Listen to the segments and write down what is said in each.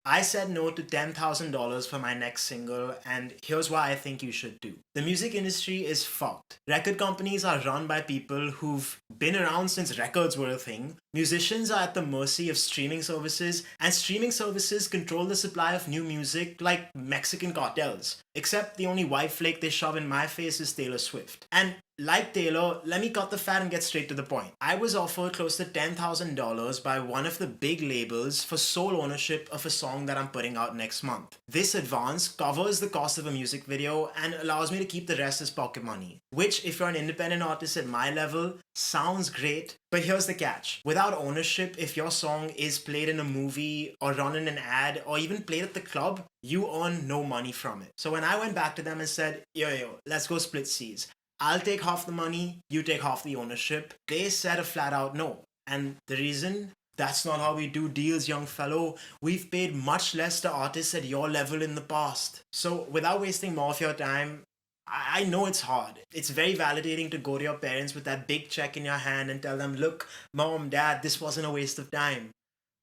I said no to $10,000 for my next single, and here's why I think you should too. The music industry is fucked. Record companies are run by people who've been around since records were a thing. Musicians are at the mercy of streaming services, and streaming services control the supply of new music like Mexican cartels. Except the only white flake they shove in my face is Taylor Swift. And like Taylor, let me cut the fat and get straight to the point. I was offered close to $10,000 by one of the big labels for sole ownership of a song that I'm putting out next month. This advance covers the cost of a music video and allows me to keep the rest as pocket money. Which, if you're an independent artist at my level, sounds great. But here's the catch. Without ownership, if your song is played in a movie or run in an ad or even played at the club, you earn no money from it. So when I went back to them and said, yo, let's go split C's. I'll take half the money, you take half the ownership. They said a flat out no. And the reason? That's not how we do deals, young fellow. We've paid much less to artists at your level in the past. So without wasting more of your time, I know it's hard. It's very validating to go to your parents with that big check in your hand and tell them, look, mom, dad, this wasn't a waste of time.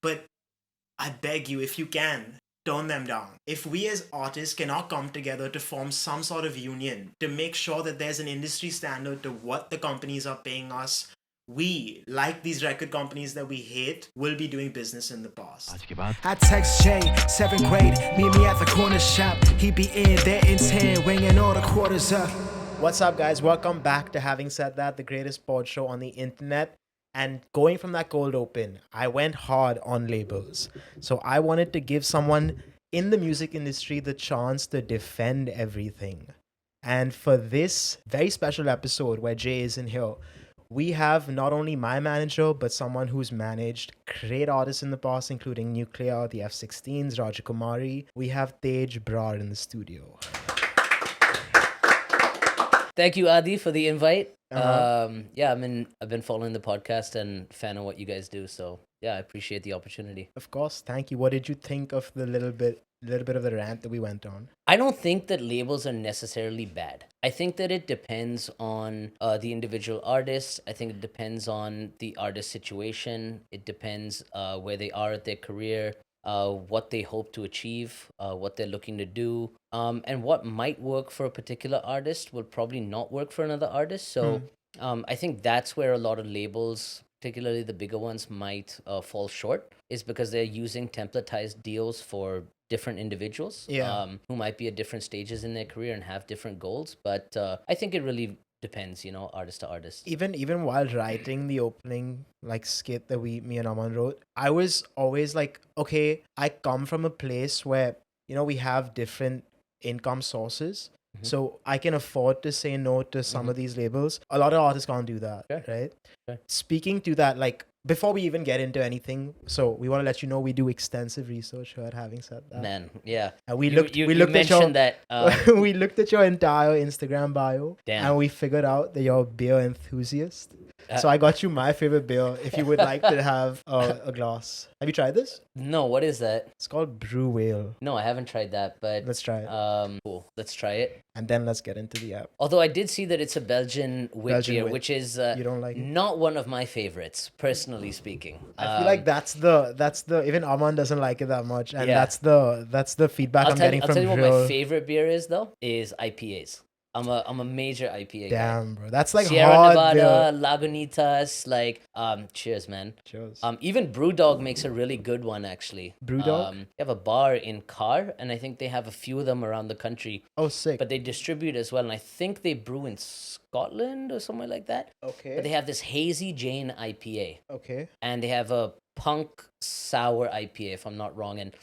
But I beg you, if you can, turn them down. If we as artists cannot come together to form some sort of union to make sure that there's an industry standard to what the companies are paying us, we, like these record companies that we hate, will be doing business in the past. I text Jay, 7th grade, meet me at the corner shop. He be in there in 10, ringing all the quarters up. What's up, guys? Welcome back to Having Said That, the greatest pod show on the internet. And going from that cold open, I went hard on labels. So I wanted to give someone in the music industry the chance to defend everything. And for this very special episode where Jay isn't here, we have not only my manager, but someone who's managed great artists in the past, including Nucleya, the F16s, Raja Kumari. We have Tej Brar in the studio. Thank you, Adi, for the invite. Uh-huh. I've been following the podcast and fan of what you guys do. So yeah, I appreciate the opportunity. Of course, thank you. What did you think of the little bit of the rant that we went on? I don't think that labels are necessarily bad. I think that it depends on the individual artist. I think it depends on the artist situation. It depends where they are at their career, what they hope to achieve, what they're looking to do, and what might work for a particular artist will probably not work for another artist. So I think that's where a lot of labels, particularly the bigger ones, might fall short, is because they're using templatized deals for different individuals who might be at different stages in their career and have different goals. But I think it really depends, artist to artist. Even while writing the opening skit that me and Aman wrote, I was always like, okay, I come from a place where we have different income sources, so I can afford to say no to some of these labels. A lot of artists can't do that, right? Sure. Speaking to that, before we even get into anything, so we want to let you know we do extensive research here at Having Said That. Man, yeah. And we You looked at mentioned that. we looked at your entire Instagram bio, Damn. and we figured out that you're a beer enthusiast. So I got you my favorite beer if you would like to have a glass. Have you tried this? No, what is that? It's called Brew Whale. No, I haven't tried that, but Let's try it. cool. Let's try it. And then let's get into the app. Although I did see that it's a Belgian wit beer, wit. which is You don't like it? not one of my favorites, personally speaking. I feel like that's the even Aman doesn't like it that much, and Yeah. that's the feedback I'm getting I'll from tell you what real. my favorite beer is though, is IPAs. I'm a major IPA guy. Damn, bro, that's like Sierra hard Nevada, beer. Lagunitas, cheers, man. Cheers. Even Brewdog makes a really good one, actually. Brewdog? They have a bar in Car, and I think they have a few of them around the country. Oh, sick. But they distribute as well, and I think they brew in Scotland or somewhere like that. Okay. But they have this Hazy Jane IPA, Okay. and they have a Punk Sour IPA, if I'm not wrong, and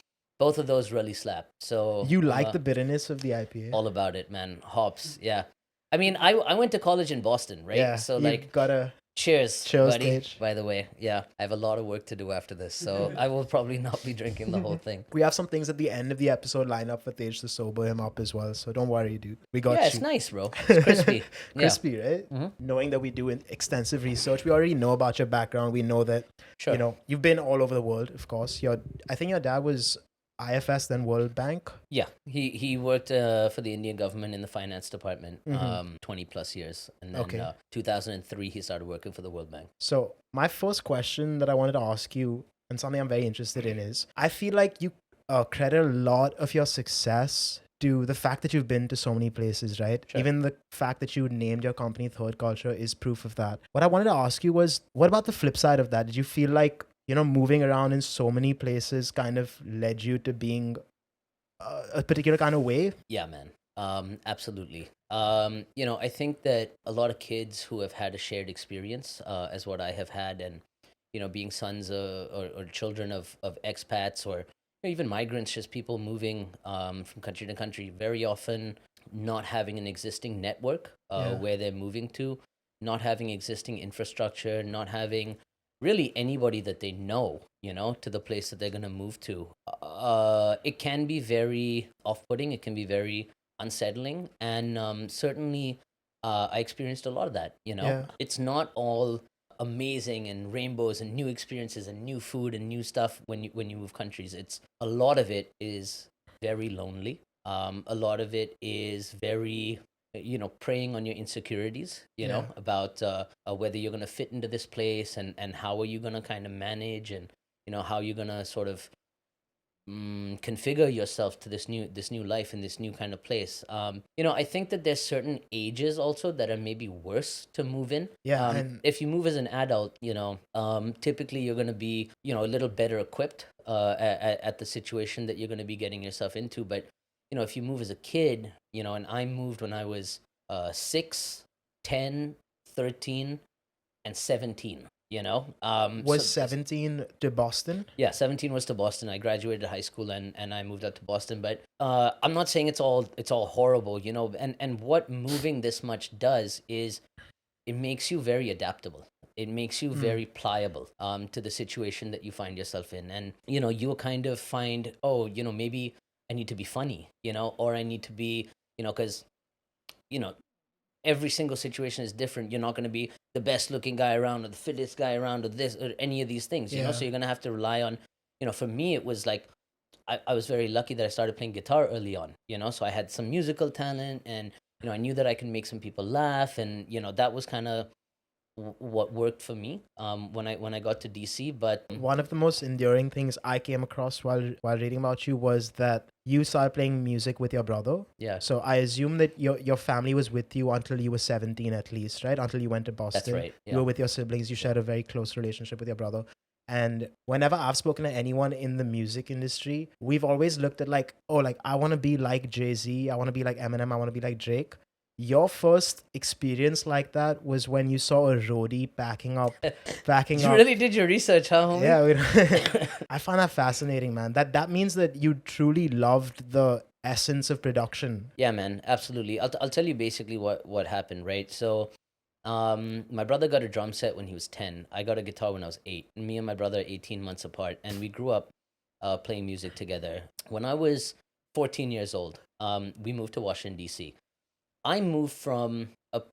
both of those really slap. So You like the bitterness of the IPA? all about it, man. Hops, yeah. I mean, I went to college in Boston, right? Yeah. So you gotta. cheers, Cheers, buddy. Tej. By the way, yeah, I have a lot of work to do after this, so I will probably not be drinking the whole thing. We have some things at the end of the episode lined up for Tej to sober him up as well. So don't worry, dude. We got Yeah, you. it's nice, bro. It's crispy. Crispy, right? Knowing that we do extensive research, we already know about your background. We know that Sure. you've been all over the world. Of course, I think your dad was IFS, then World Bank. Yeah, he worked for the Indian government in the finance department 20 plus years, and then 2003 he started working for the World Bank. So my first question that I wanted to ask you, and something I'm very interested in, is I feel like credit a lot of your success to the fact that you've been to so many places, right? Sure. Even the fact that you named your company Third Culture is proof of that. What I wanted to ask you was, what about the flip side of that? Did you feel like, moving around in so many places kind of led you to being a particular kind of way? Yeah, man. Absolutely. I think that a lot of kids who have had a shared experience, as what I have had, and being sons or children of expats or even migrants, just people moving from country to country, very often not having an existing network Yeah. where they're moving to, not having existing infrastructure, not having really anybody that they know, to the place that they're going to move to. It can be very off-putting. It can be very unsettling. And certainly I experienced a lot of that, Yeah. It's not all amazing and rainbows and new experiences and new food and new stuff when you move countries. It's a lot of it is very lonely. A lot of it is very preying on your insecurities, Yeah. about whether you're going to fit into this place and how are you going to kind of manage and how you're going to sort of configure yourself to this new life in this new kind of place. I think that there's certain ages also that are maybe worse to move in. Yeah, and If you move as an adult, typically you're going to be a little better equipped at the situation that you're going to be getting yourself into. But if you move as a kid, and I moved when I was 6, 10, 13, and 17. was 17 to Boston? Yeah, 17 was to Boston. I graduated high school and I moved out to Boston. But I'm not saying it's all horrible, and what moving this much does is it makes you very adaptable. It makes you very pliable to the situation that you find yourself in. And, you'll kind of find, maybe I need to be funny, or I need to be, because, every single situation is different. You're not going to be the best looking guy around or the fittest guy around or this or any of these things, Yeah. so you're going to have to rely on, for me, it was like, I was very lucky that I started playing guitar early on, so I had some musical talent and, I knew that I could make some people laugh and, that was kind of what worked for me when I got to DC. But One of the most enduring things I came across while reading about you was that you started playing music with your brother. yeah, So I assume that your family was with you until you were 17 at least, right? Until you went to Boston. that's right. You Yeah. were with your siblings. You shared a very close relationship with your brother. And whenever I've spoken to anyone in the music industry, we've always looked at like, oh, like I want to be like Jay-Z. I want to be like Eminem. I want to be like Drake. Your first experience like that was when you saw a roadie backing up. You really did your research, huh, homie? Yeah, I find that fascinating, man. That means that you truly loved the essence of production. Yeah, man, absolutely. I'll tell you basically what happened, right? So, my brother got a drum set when he was 10. I got a guitar when I was 8. Me and my brother are 18 months apart, and we grew up playing music together. When I was 14 years old, we moved to Washington, D.C. I moved from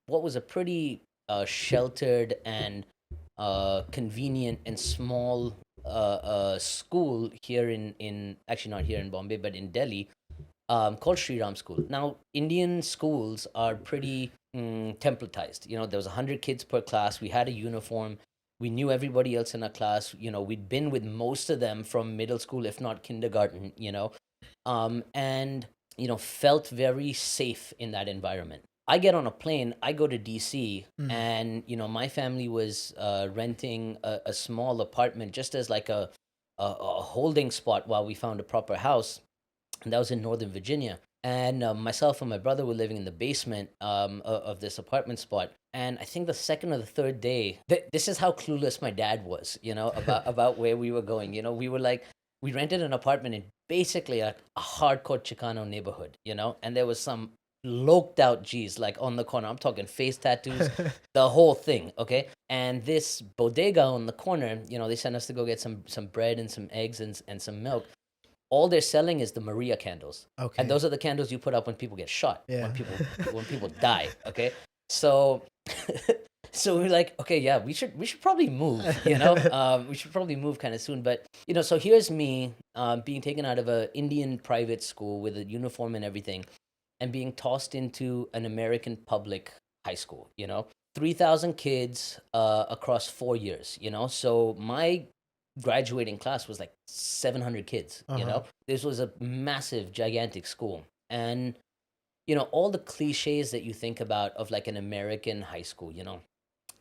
what was a pretty sheltered and convenient and small school here in actually not here in Bombay, but in Delhi, called Sri Ram School. Now, Indian schools are pretty templatized. There was 100 kids per class. We had a uniform. We knew everybody else in our class. We'd been with most of them from middle school, if not kindergarten, and felt very safe in that environment. I get on a plane, I go to DC, and my family was renting a small apartment just as like a holding spot while we found a proper house, and that was in Northern Virginia. And myself and my brother were living in the basement of this apartment spot. And I think the second or the third day, this is how clueless my dad was, about where we were going. We were like, we rented an apartment in basically like a hardcore Chicano neighborhood, and there was some loked out G's like on the corner. I'm talking face tattoos, the whole thing, okay? And this bodega on the corner, they sent us to go get some bread and some eggs and some milk. All they're selling is the Maria candles. Okay. And those are the candles you put up when people get shot, Yeah. when people die, okay? So so we're like, okay, yeah, we should probably move, we should probably move kind of soon. But, so here's me being taken out of a Indian private school with a uniform and everything and being tossed into an American public high school, 3,000 kids across 4 years, So my graduating class was like 700 kids, you know? This was a massive, gigantic school. And, you know, all the cliches that you think about of like an American high school, you know,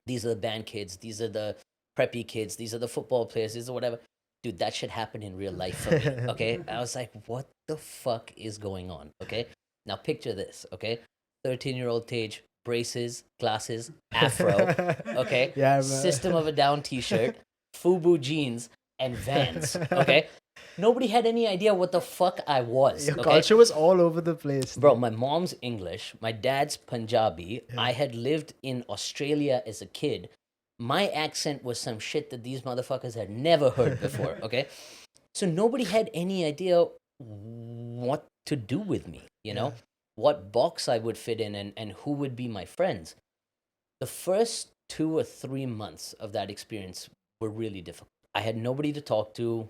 these are the band kids, these are the preppy kids, these are the football players, these are whatever. Dude, that shit happened in real life for me, okay? I was like, what the fuck is going on, okay? Now picture this, okay? 13-year-old Tej, braces, glasses, afro, okay? Yeah, man. System of a Down t-shirt, FUBU jeans, and Vans, okay? Nobody had any idea what the fuck I was, Your okay? culture was all over the place. Bro, my mom's English, my dad's Punjabi. Yeah. I had lived in Australia as a kid. My accent was some shit that these motherfuckers had never heard before, okay? So nobody had any idea what to do with me, you know? What box I would fit in and who would be my friends. The first 2 or 3 months of that experience were really difficult. I had nobody to talk to.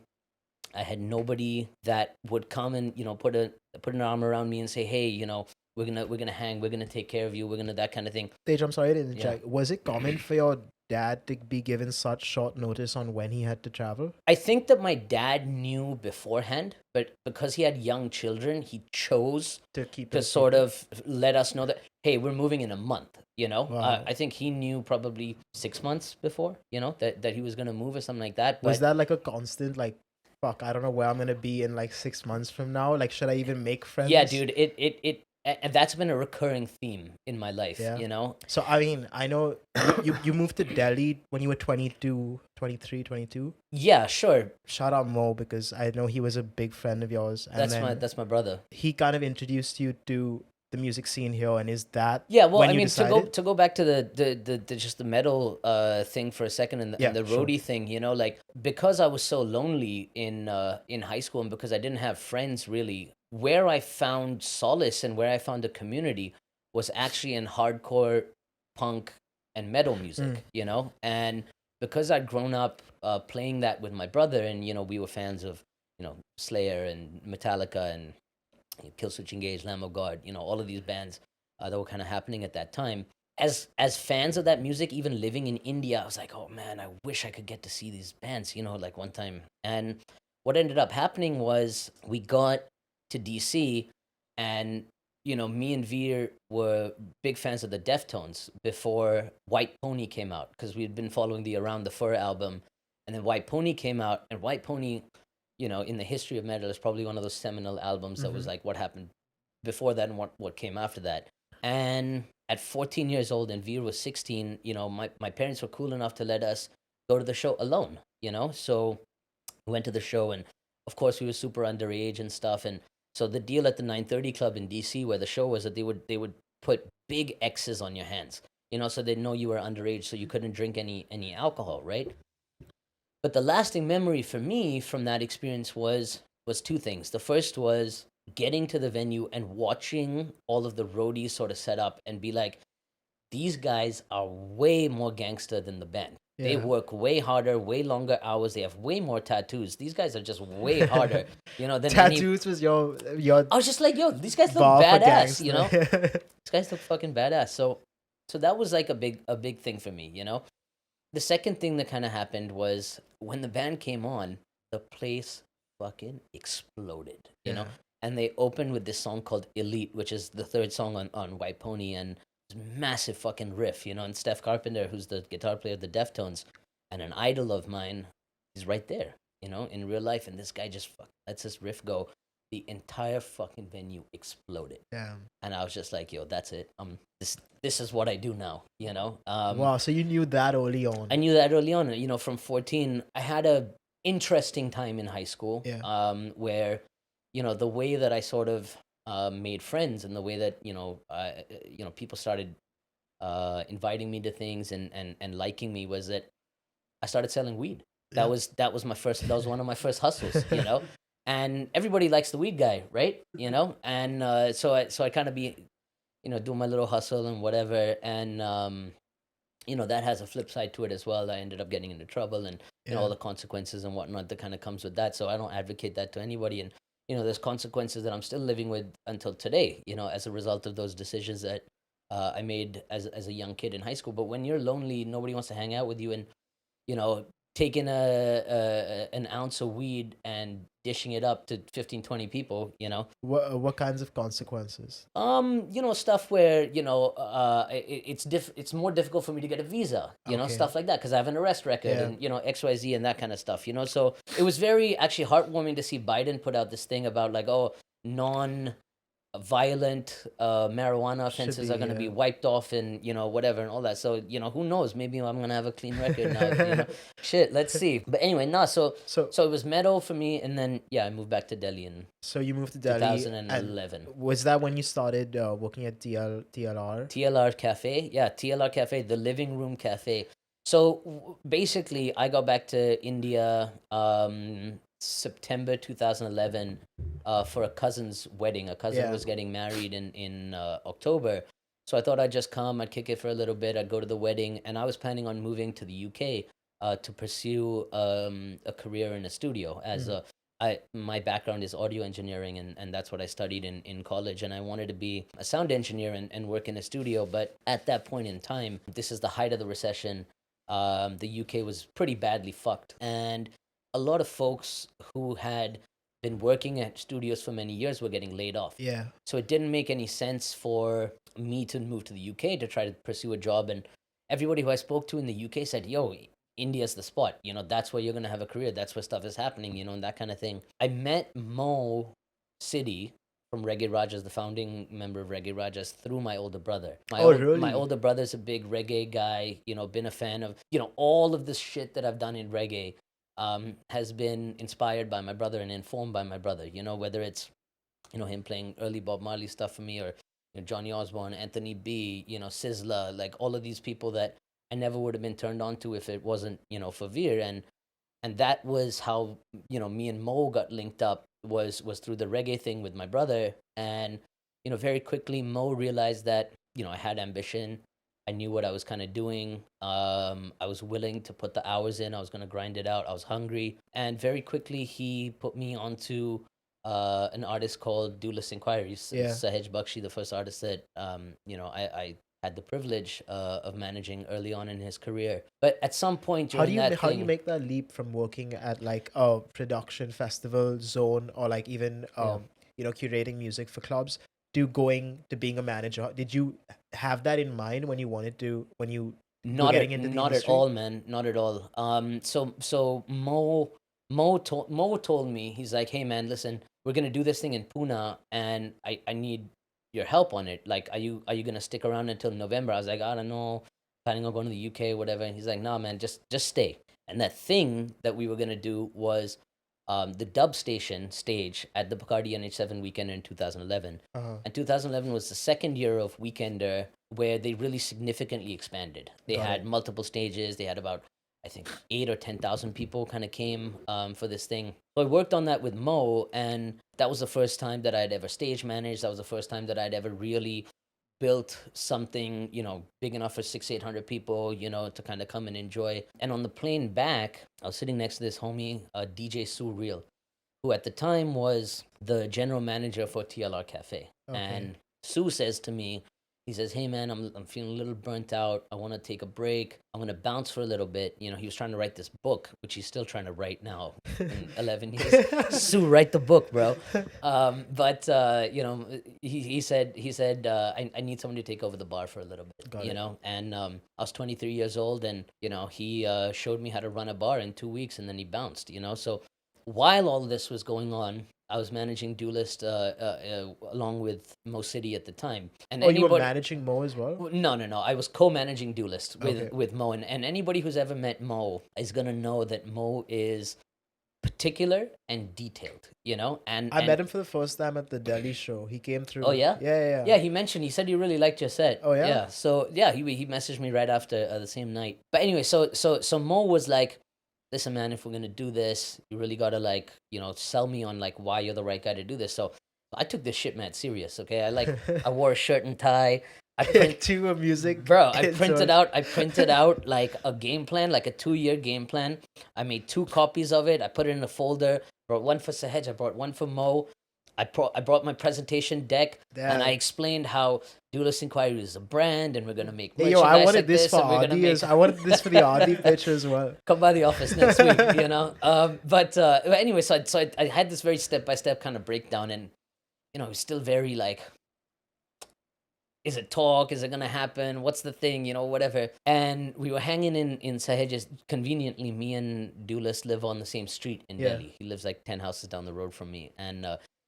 I had nobody that would come and, you know, put an arm around me and say, hey, you know, we're gonna hang, we're gonna take care of you, we're gonna that kind of thing. Tej, I'm sorry to interject. Was it common for your dad to be given such short notice on when he had to travel? I think that my dad knew beforehand, but because he had young children, he chose To keep to it sort secret? of let us know that, hey, we're moving in a month, you know? Wow. I think he knew probably 6 months before, you know, that he was going to move or something like that. Was But that like a constant, like, fuck, I don't know where I'm gonna be in like 6 months from now? Like, should I even make friends? yeah, dude, and that's been a recurring theme in my life, Yeah. you know? So, I mean, I know you moved to Delhi when you were 22, 23, 22. Yeah, sure. Shout out Mo, because I know he was a big friend of yours. And That's my brother. he kind of introduced you to the music scene here, and is that Yeah, well, when I you mean, decided? to go back to the just the metal thing for a second and Yeah, the sure. roadie thing, you know, like because I was so lonely in high school and because I didn't have friends really, where I found solace and where I found a community was actually in hardcore punk and metal music, you know, and because I'd grown up playing that with my brother, and you know, we were fans of, you know, Slayer and Metallica and Killswitch Engage, Lamb of God, you know, all of these bands that were kind of happening at that time. As fans of that music, even living in India, I was like, oh man, I wish I could get to see these bands, you know, like one time. And what ended up happening was we got to DC, and you know, me and Veer were big fans of the Deftones before White Pony came out, because we'd been following the Around the Fur album, and then White Pony came out, and White Pony, you know, in the history of metal is probably one of those seminal albums that was like what happened before that and what came after that. And at 14 years old and Veer was 16, you know, my parents were cool enough to let us go to the show alone, you know? So we went to the show, and of course we were super underage and stuff. And so the deal at the 930 Club in DC where the show was that they would put big X's on your hands, you know, so they'd know you were underage, so you couldn't drink any alcohol, right? But the lasting memory for me from that experience was two things. The first was getting to the venue and watching all of the roadies sort of set up and be like, these guys are way more gangster than the band. They Yeah. work way harder, way longer hours. They have way more tattoos. These guys are just way harder, you know, than any. Tattoos was your I was just like, yo, these guys look bar for badass, you know? gangster. These guys look fucking badass. So that was like a big thing for me, you know? The second thing that kind of happened was when the band came on, the place fucking exploded, you know? And they opened with this song called Elite, which is the third song on White Pony, and this massive fucking riff, you know? And Steph Carpenter, who's the guitar player of the Deftones and an idol of mine, is right there, you know, in real life. And this guy just lets this riff go. The entire fucking venue exploded. Yeah. And I was just like, yo, that's it. This is what I do now, you know? Wow, so you knew that early on. I knew that early on, you know, from 14. I had a interesting time in high school, where, you know, the way that I sort of made friends and the way that, you know, people started inviting me to things and liking me was that I started selling weed. That was one of my first hustles, you know? And everybody likes the weed guy, right? You know? And so I kind of be, you know, do my little hustle and whatever. And, you know, that has a flip side to it as well. I ended up getting into trouble and, you know, all the consequences and whatnot that kind of comes with that. So I don't advocate that to anybody. And, you know, there's consequences that I'm still living with until today, you know, as a result of those decisions that I made as a young kid in high school. But when you're lonely, nobody wants to hang out with you. And, you know, taking an ounce of weed and dishing it up to 15, 20 people, What kinds of consequences? Stuff where, it's more difficult for me to get a visa, Okay. stuff like that, because I have an arrest record Yeah. and, XYZ and that kind of stuff, so it was very actually heartwarming to see Biden put out this thing about like, oh, non-violent marijuana offenses be, are going to be yeah. wiped off and, whatever and all that. So, who knows? Maybe I'm going to have a clean record now, Shit, let's see. But anyway, so it was metal for me. And then, I moved back to Delhi in So you moved to Delhi. 2011. And was that when you started working at TLR? TLR Cafe. Yeah, TLR Cafe, the living room cafe. So basically, I got back to India September 2011 for a cousin's wedding. A cousin Yeah. was getting married in October. So I thought I'd just come, I'd kick it for a little bit, I'd go to the wedding, and I was planning on moving to the UK to pursue a career in a studio. My background is audio engineering, and that's what I studied in college, and I wanted to be a sound engineer and work in a studio. But at that point in time, this is the height of the recession. The UK was pretty badly fucked, and a lot of folks who had been working at studios for many years were getting laid off. Yeah. So it didn't make any sense for me to move to the UK to try to pursue a job. And everybody who I spoke to in the UK said, yo, India's the spot. That's where you're going to have a career. That's where stuff is happening, and that kind of thing. I met Mo City from Reggae Rajas, the founding member of Reggae Rajas, through my older brother. Really? My older brother's a big reggae guy, been a fan of, all of this shit that I've done in reggae. Has been inspired by my brother and informed by my brother, whether it's, him playing early Bob Marley stuff for me, or Johnny Osborne, Anthony B, Sizzla, like all of these people that I never would have been turned on to if it wasn't, for Veer. And that was how, me and Mo got linked up, was through the reggae thing with my brother. And, very quickly Mo realized that, I had ambition. I knew what I was kind of doing. I was willing to put the hours in. I was going to grind it out. I was hungry. And very quickly, he put me onto an artist called Duelist Inquiries. Yeah. Sahej Bakshi, the first artist that, I had the privilege of managing early on in his career. But at some point during How do you make that leap from working at like a production festival zone, or like even curating music for clubs, to going to being a manager? Did you have that in mind when you were getting into the not industry? at all, man. Not at all. So Mo told me, he's like, hey man, listen, we're gonna do this thing in Pune, and I need your help on it. Like, are you gonna stick around until November? I was like, I don't know, planning on going to the UK, whatever. And he's like, nah, man, just stay. And that thing that we were gonna do was the dub stage at the Bacardi NH7 Weekender in 2011. Uh-huh. And 2011 was the second year of Weekender where they really significantly expanded. They had multiple stages. They had about, I think, 8 or 10,000 people kind of came for this thing. So I worked on that with Mo, and that was the first time that I'd ever stage managed. That was the first time that I'd ever really built something, big enough for 600-800 people, to kind of come and enjoy. And on the plane back, I was sitting next to this homie, DJ Sue Real, who at the time was the general manager for TLR Cafe. Okay. And Sue says to me, he says, hey man, I'm feeling a little burnt out. I want to take a break. I'm going to bounce for a little bit. He was trying to write this book, which he's still trying to write now in 11 years. Sue, write the book, bro. But he said, I need someone to take over the bar for a little bit, and I was 23 years old, and, he showed me how to run a bar in 2 weeks, and then he bounced, so while all this was going on, I was managing Duelist along with Mo City at the time. And you were managing Mo as well? No. I was co-managing Duelist with Mo. And anybody who's ever met Mo is going to know that Mo is particular and detailed, And I met him for the first time at the Delhi show. He came through. Oh, yeah? Yeah. Yeah, he said he really liked your set. Oh, yeah? Yeah. So, yeah, he messaged me right after the same night. But anyway, so Mo was like, listen, man, if we're going to do this, you really got to, sell me on, why you're the right guy to do this. So I took this shit mad serious, okay? I wore a shirt and tie. To a music. Bro, I printed out, a game plan, a 2-year game plan. I made 2 copies of it. I put it in a folder. Brought one for Sahej. I brought one for Mo. I brought my presentation deck and I Damn. explained how Duelist Inquiry is a brand and we're gonna make Hey, merchandise yo, I wanted like this this for and we're gonna RD. make I wanted this for the RD pitch as well. come by the office next week, you know. But anyway, I had this very step by step kind of breakdown, and it was still very like, is it talk? Is it gonna happen? What's the thing? Whatever. And we were hanging in Sahaj. Conveniently, me and Duelist live on the same street in Yeah. Delhi. He lives like 10 houses down the road from me, and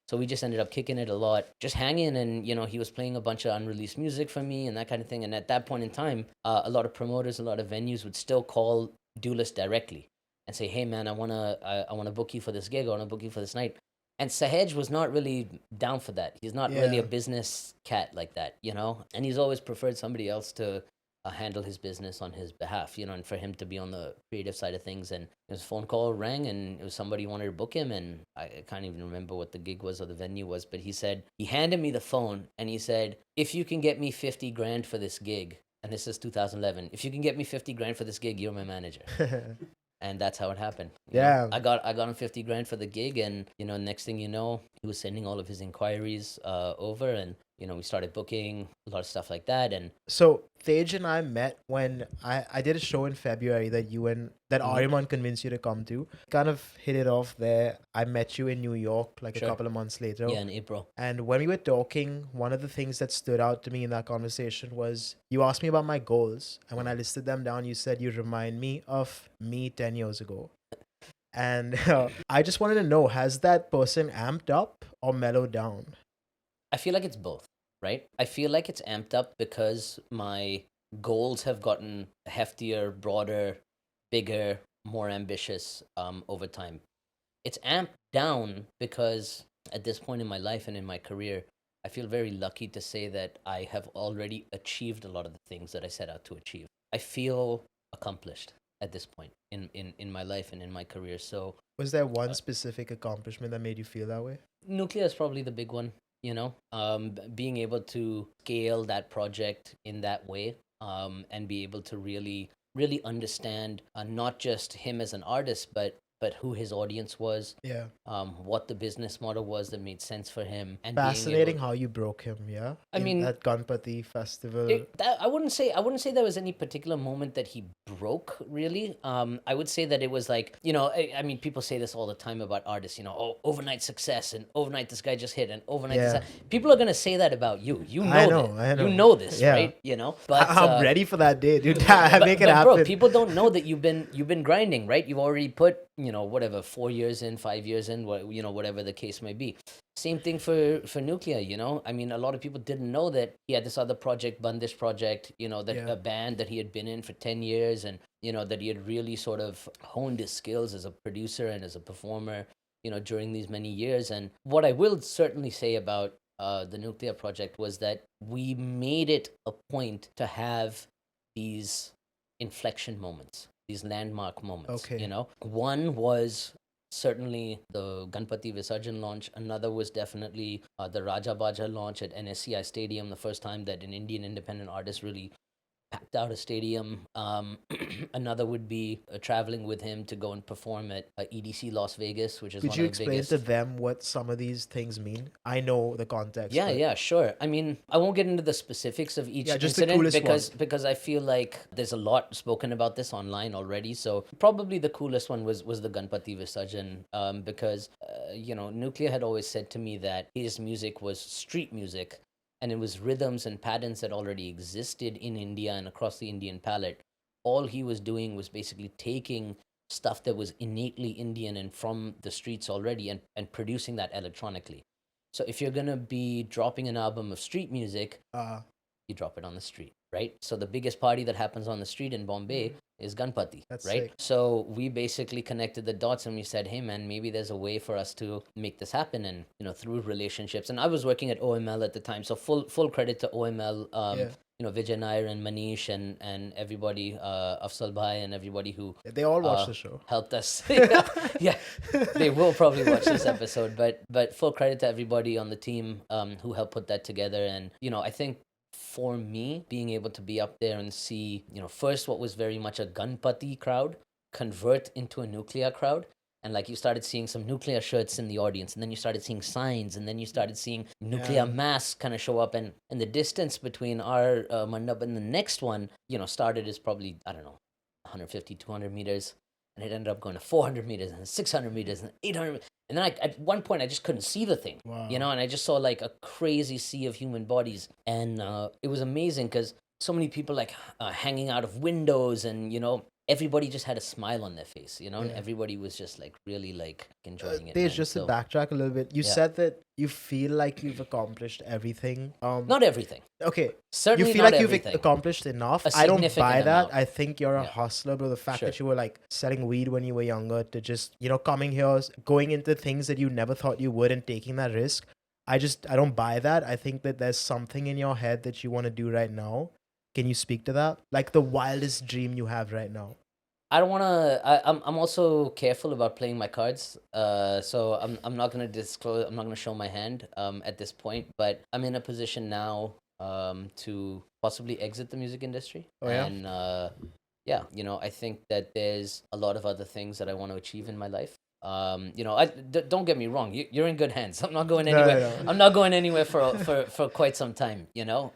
so we just ended up kicking it a lot, just hanging, and he was playing a bunch of unreleased music for me and that kind of thing. And at that point in time, a lot of promoters, a lot of venues would still call Duelist directly and say, "Hey man, I wanna book you for this gig. I wanna book you for this night." And Sahaj was not really down for that. He's not really a Yeah. business cat like that, and he's always preferred somebody else to handle his business on his behalf, and for him to be on the creative side of things. And his phone call rang, and it was somebody who wanted to book him, and I can't even remember what the gig was or the venue was, but he handed me the phone, and he said, "If you can get me 50 grand for this gig," and this is 2011, "if you can get me 50 grand for this gig, you're my manager." And that's how it happened. Yeah. I got him 50 grand for the gig, and next thing you know, he was sending all of his inquiries over, and we started booking a lot of stuff like that. And So Tej and I met when I did a show in February that Ariman convinced you to come to. Kind of hit it off there. I met you in New York like Sure. a couple of months later. yeah, in April. And when we were talking, one of the things that stood out to me in that conversation was you asked me about my goals. And when I listed them down, you said you remind me of me 10 years ago. And I just wanted to know, has that person amped up or mellowed down? I feel like it's both, right? I feel like it's amped up because my goals have gotten heftier, broader, bigger, more ambitious over time. It's amped down because at this point in my life and in my career, I feel very lucky to say that I have already achieved a lot of the things that I set out to achieve. I feel accomplished at this point in my life and in my career. So Was there one specific accomplishment that made you feel that way? Nucleya is probably the big one, being able to scale that project in that way, and be able to really, really understand not just him as an artist, but who his audience was, Yeah. what the business model was that made sense for him, and Fascinating how you broke him, yeah? I mean, at Ganpati festival. I wouldn't say there was any particular moment that he broke really. I would say that it was like, I mean, people say this all the time about artists, oh, overnight success, and overnight this guy just hit, and overnight Yeah. people are gonna say that about you. I know. You know this, Yeah. right? But I'm ready for that day, dude. Make it happen. bro, people don't know that you've been grinding, right? You've already put whatever 4 years in, 5 years in, whatever the case may be. Same thing for Nucleya, I mean, a lot of people didn't know that he had this other project, Bandish project, that Yeah. a band that he had been in for 10 years, and that he had really sort of honed his skills as a producer and as a performer, during these many years. And what I will certainly say about the Nucleya project was that we made it a point to have these inflection moments, these landmark moments. Okay. One was certainly the Ganpati Visarjan launch. Another was definitely the Raja Baja launch at NSCI Stadium, the first time that an Indian independent artist really packed out a stadium. Another would be traveling with him to go and perform at EDC Las Vegas, which is Could one you of the explain biggest. to them what some of these things mean? I know the context. Yeah, but- yeah, sure. I mean, I won't get into the specifics of each Yeah, just the incident coolest one. because I feel like there's a lot spoken about this online already. So probably the coolest one was the Ganpati Visarjan, because Nucleya had always said to me that his music was street music, and it was rhythms and patterns that already existed in India and across the Indian palette. All he was doing was basically taking stuff that was innately Indian and from the streets already, and producing that electronically. So if you're gonna be dropping an album of street music, you drop it on the street, right? So the biggest party that happens on the street in Bombay is Ganpati, That's right? sick. So we basically connected the dots, and we said, hey man, maybe there's a way for us to make this happen, and through relationships. And I was working at OML at the time, so full credit to OML. Yeah. Vijay Nair and Manish and everybody, Afsal Bhai and everybody who They all watch the show. helped us. Yeah, they will probably watch this episode. But full credit to everybody on the team who helped put that together. And I think for me, being able to be up there and see, first what was very much a Ganpati crowd convert into a Nucleya crowd, And like you started seeing some Nucleya shirts in the audience, and then you started seeing signs, and then you started seeing Nucleya masks kind of show up, and the distance between our mandap and the next one, started as probably, I don't know, 150, 200 meters, and it ended up going to 400 meters and 600 meters and 800. And then at one point I just couldn't see the thing, and I just saw like a crazy sea of human bodies, and it was amazing because so many people like hanging out of windows, and everybody just had a smile on their face, and everybody was just like really like enjoying it. There's just to backtrack a little bit. You said that you feel like you've accomplished everything. Not everything. Okay. Certainly you feel not like everything. You've accomplished enough. I don't buy that. I think you're a hustler, but the fact that you were like selling weed when you were younger to just, coming here, going into things that you never thought you would and taking that risk. I don't buy that. I think that there's something in your head that you want to do right now. Can you speak to that? Like the wildest dream you have right now. I don't want to. I'm also careful about playing my cards. So I'm not gonna disclose. I'm not gonna show my hand. At this point, but I'm in a position now. To possibly exit the music industry. Oh yeah. And I think that there's a lot of other things that I want to achieve in my life. Don't get me wrong. You're in good hands. I'm not going anywhere. No. I'm not going anywhere for quite some time.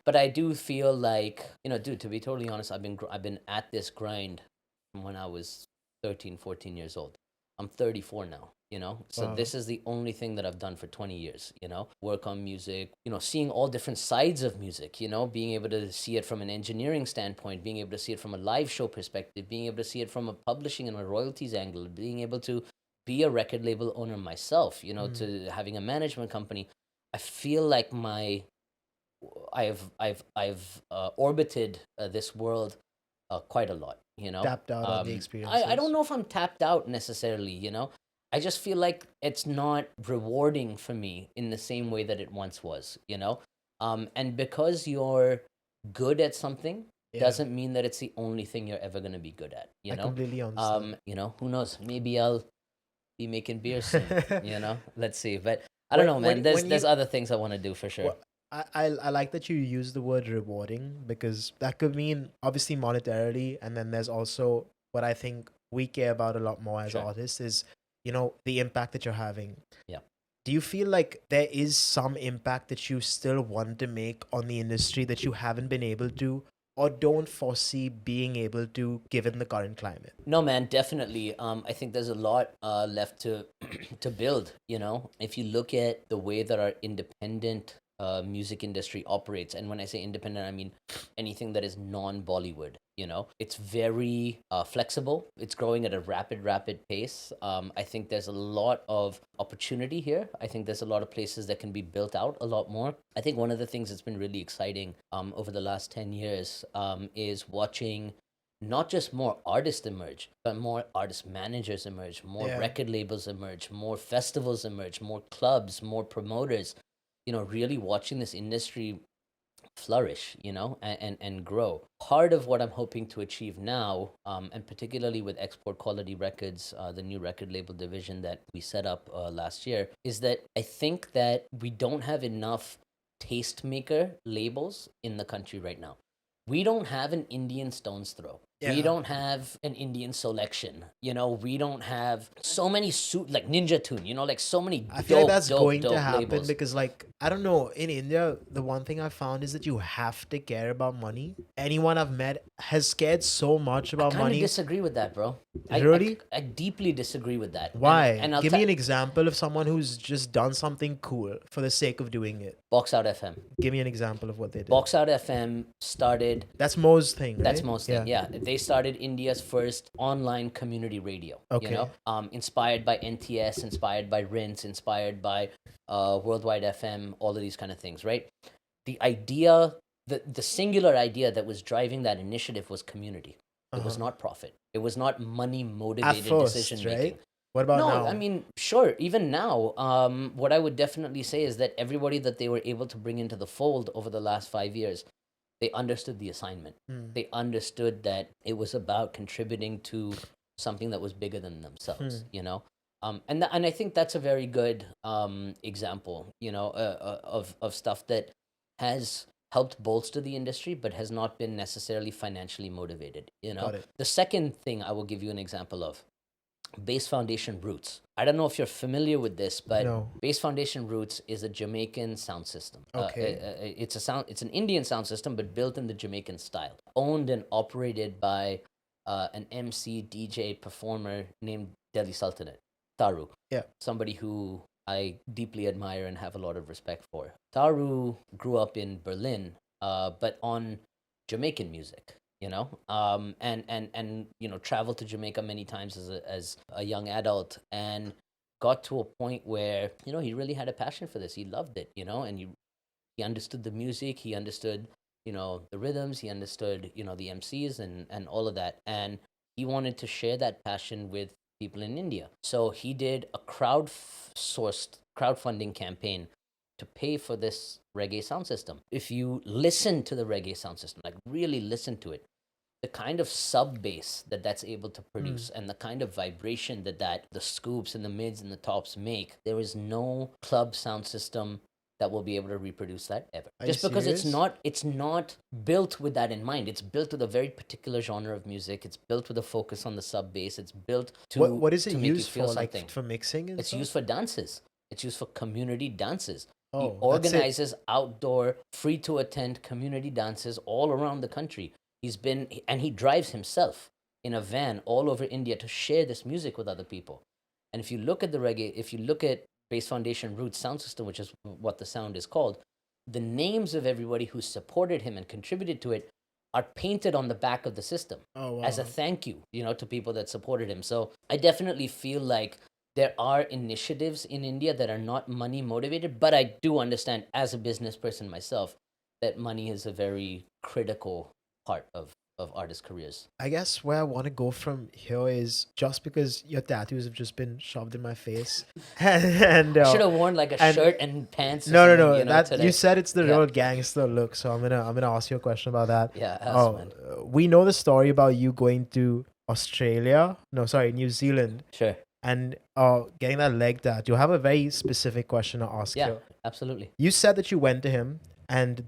But I do feel like dude. To be totally honest, I've been at this grind from when I was 13, 14 years old. I'm 34 now. So this is the only thing that I've done for 20 years. Work on music. Seeing all different sides of music. Being able to see it from an engineering standpoint, being able to see it from a live show perspective, being able to see it from a publishing and a royalties angle, being able to be a record label owner myself, to having a management company. I feel like I've orbited this world quite a lot, Tapped out on the experience. I don't know if I'm tapped out necessarily, I just feel like it's not rewarding for me in the same way that it once was, and because you're good at something doesn't mean that it's the only thing you're ever going to be good at, I completely understand. Who knows, maybe I'll be making beer soon, let's see. But I don't know, man. There's other things I want to do for sure. Well, I like that you use the word rewarding, because that could mean obviously monetarily, and then there's also what I think we care about a lot more as artists is, the impact that you're having. Yeah. Do you feel like there is some impact that you still want to make on the industry that you haven't been able to, or don't foresee being able to, given the current climate? No, man, definitely. I think there's a lot left to to build. If you look at the way that our independent music industry operates, and when I say independent, I mean anything that is non-Bollywood. It's very flexible. It's growing at a rapid pace. I think there's a lot of opportunity here. I think there's a lot of places that can be built out a lot more. I think one of the things that's been really exciting over the last 10 years is watching not just more artists emerge, but more artist managers emerge, more record labels emerge, more festivals emerge, more clubs, more promoters. Really watching this industry flourish, and grow. Part of what I'm hoping to achieve now, and particularly with Export Quality Records, the new record label division that we set up last year, is that I think that we don't have enough tastemaker labels in the country right now. We don't have an Indian Stone's Throw. Yeah. We don't have an Indian Selection. We don't have so many like Ninja Tune, like so many I feel like that's going to happen labels. Because like, I don't know, in India, the one thing I found is that you have to care about money. Anyone I've met has cared so much about money. I kind of disagree with that, bro. Really? I deeply disagree with that. Why? And give me an example of someone who's just done something cool for the sake of doing it. BoxOut FM. Give me an example of what they did. BoxOut FM started... That's Mo's thing, right? That's Mo's thing, yeah. They started India's first online community radio. Okay. Inspired by NTS, inspired by Rant, inspired by Worldwide FM, all of these kind of things, right? The idea, the singular idea that was driving that initiative was community. It was not profit. It was not money-motivated decision making. Right? What about now? No, I mean, sure. Even now, what I would definitely say is that everybody that they were able to bring into the fold over the last 5 years, they understood the assignment. They understood that it was about contributing to something that was bigger than themselves, and I think that's a very good example, of stuff that has helped bolster the industry, but has not been necessarily financially motivated. The second thing I will give you an example of Bass Foundation Roots. I don't know if you're familiar with this, but No. Bass Foundation Roots is a Jamaican sound system. Okay. It's an Indian sound system, but built in the Jamaican style. Owned and operated by an MC, DJ, performer named Delhi Sultanate, Taru. Yeah. Somebody who I deeply admire and have a lot of respect for. Taru grew up in Berlin, but on Jamaican music, and traveled to Jamaica many times as a young adult, and got to a point where he really had a passion for this. He loved it, and he understood the music, he understood the rhythms, he understood the MCs and all of that, and he wanted to share that passion with people in India. So he did a crowdfunding campaign to pay for this reggae sound system. If you listen to the reggae sound system, like really listen to it, the kind of sub bass that's able to produce and the kind of vibration that the scoops and the mids and the tops make, there is no club sound system that will be able to reproduce that ever. Just because serious? it's not built with that in mind. It's built with a very particular genre of music. It's built with a focus on the sub bass. It's built to What is it to make you used feel for? something. Like for mixing and It's stuff? used for dances. It's used for community dances. He Oh, that's it. organizes outdoor, free to attend community dances all around the country. He drives himself in a van all over India to share this music with other people. And if you look at Bass Foundation Roots sound system, which is what the sound is called, the names of everybody who supported him and contributed to it are painted on the back of the system Oh, wow. as a thank you, to people that supported him. So I definitely feel like there are initiatives in India that are not money motivated, but I do understand as a business person myself that money is a very critical part of artists' careers. I guess where I want to go from here is just because your tattoos have just been shoved in my face, and Should have worn like a shirt and pants. Or no, something, that today. you said it's the Yeah. real gangster look, so I'm gonna ask you a question about that. Yeah, ask, man. We know the story about you going to New Zealand, Sure. and getting that leg tattoo. I have a very specific question to ask Yeah, you. absolutely. You said that you went to him and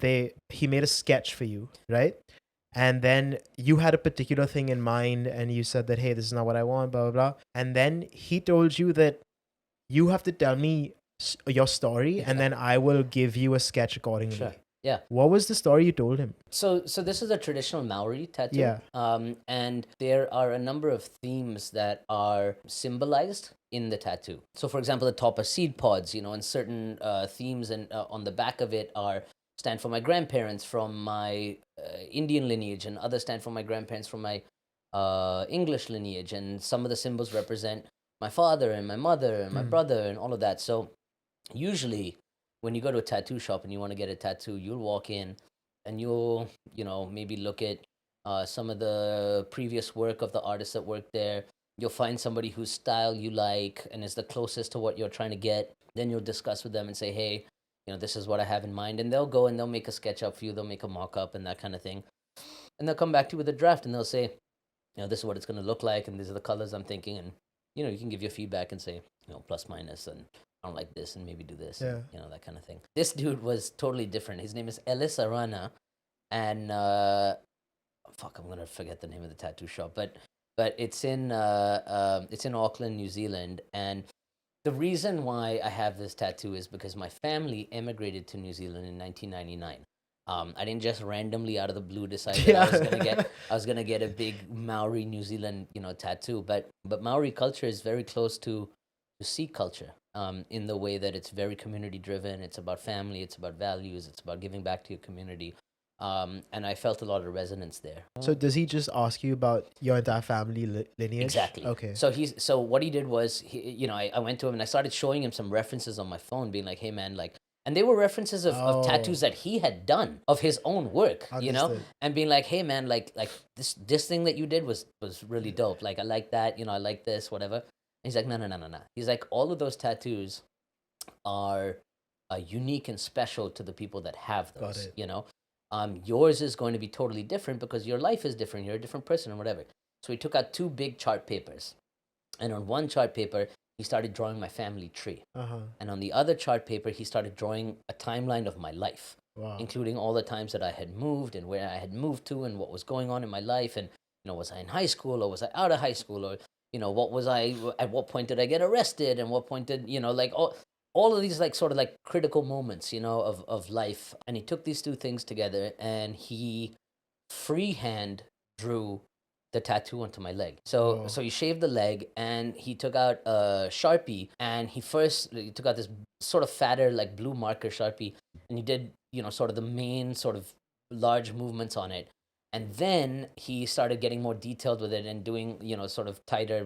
he made a sketch for you, right? And then you had a particular thing in mind and you said that, hey, this is not what I want, blah, blah, blah. And then he told you that you have to tell me your story and then I will give you a sketch accordingly. Sure. Yeah. What was the story you told him? So this is a traditional Maori tattoo. Yeah. And there are a number of themes that are symbolized in the tattoo. So for example, the top are seed pods, and certain themes and on the back of it stand for my grandparents from my Indian lineage, and others stand for my grandparents from my English lineage, and some of the symbols represent my father and my mother and my brother and all of that. So usually when you go to a tattoo shop and you want to get a tattoo, you'll walk in and you'll maybe look at some of the previous work of the artists that worked there. You'll find somebody whose style you like and is the closest to what you're trying to get. Then you'll discuss with them and say, hey, this is what I have in mind. And they'll go and they'll make a sketch up for you. They'll make a mock-up and that kind of thing. And they'll come back to you with a draft and they'll say, this is what it's going to look like and these are the colors I'm thinking. And, you can give your feedback and say, plus, minus, and I don't like this and maybe do this. Yeah. And, that kind of thing. This dude was totally different. His name is Ellis Arana. And, I'm going to forget the name of the tattoo shop. But it's in Auckland, New Zealand. And the reason why I have this tattoo is because my family emigrated to New Zealand in 1999. I didn't just randomly out of the blue decide that I was gonna get a big Maori New Zealand tattoo. But Maori culture is very close to Sikh culture in the way that it's very community driven. It's about family. It's about values. It's about giving back to your community. And I felt a lot of resonance there. So does he just ask you about your entire family lineage? Exactly. Okay. So what he did was, I went to him and I started showing him some references on my phone, being like, hey man, and they were references of tattoos that he had done of his own work, Understood. and being like, hey man, like this thing that you did was really dope. Like I like that, I like this, whatever. And he's like, no. He's like, all of those tattoos are unique and special to the people that have those. Got it. Yours is going to be totally different because your life is different. You're a different person or whatever. So he took out 2 big chart papers, and on one chart paper he started drawing my family tree, and on the other chart paper he started drawing a timeline of my life, including all the times that I had moved and where I had moved to and what was going on in my life, and was I in high school or was I out of high school, or what was I, at what point did I get arrested, and what point did, like all of these like sort of like critical moments, of life. And he took these two things together and he freehand drew the tattoo onto my leg. So he shaved the leg and he took out a Sharpie, and he took out this sort of fatter like blue marker Sharpie, and he did, sort of the main sort of large movements on it. And then he started getting more detailed with it and doing, sort of tighter,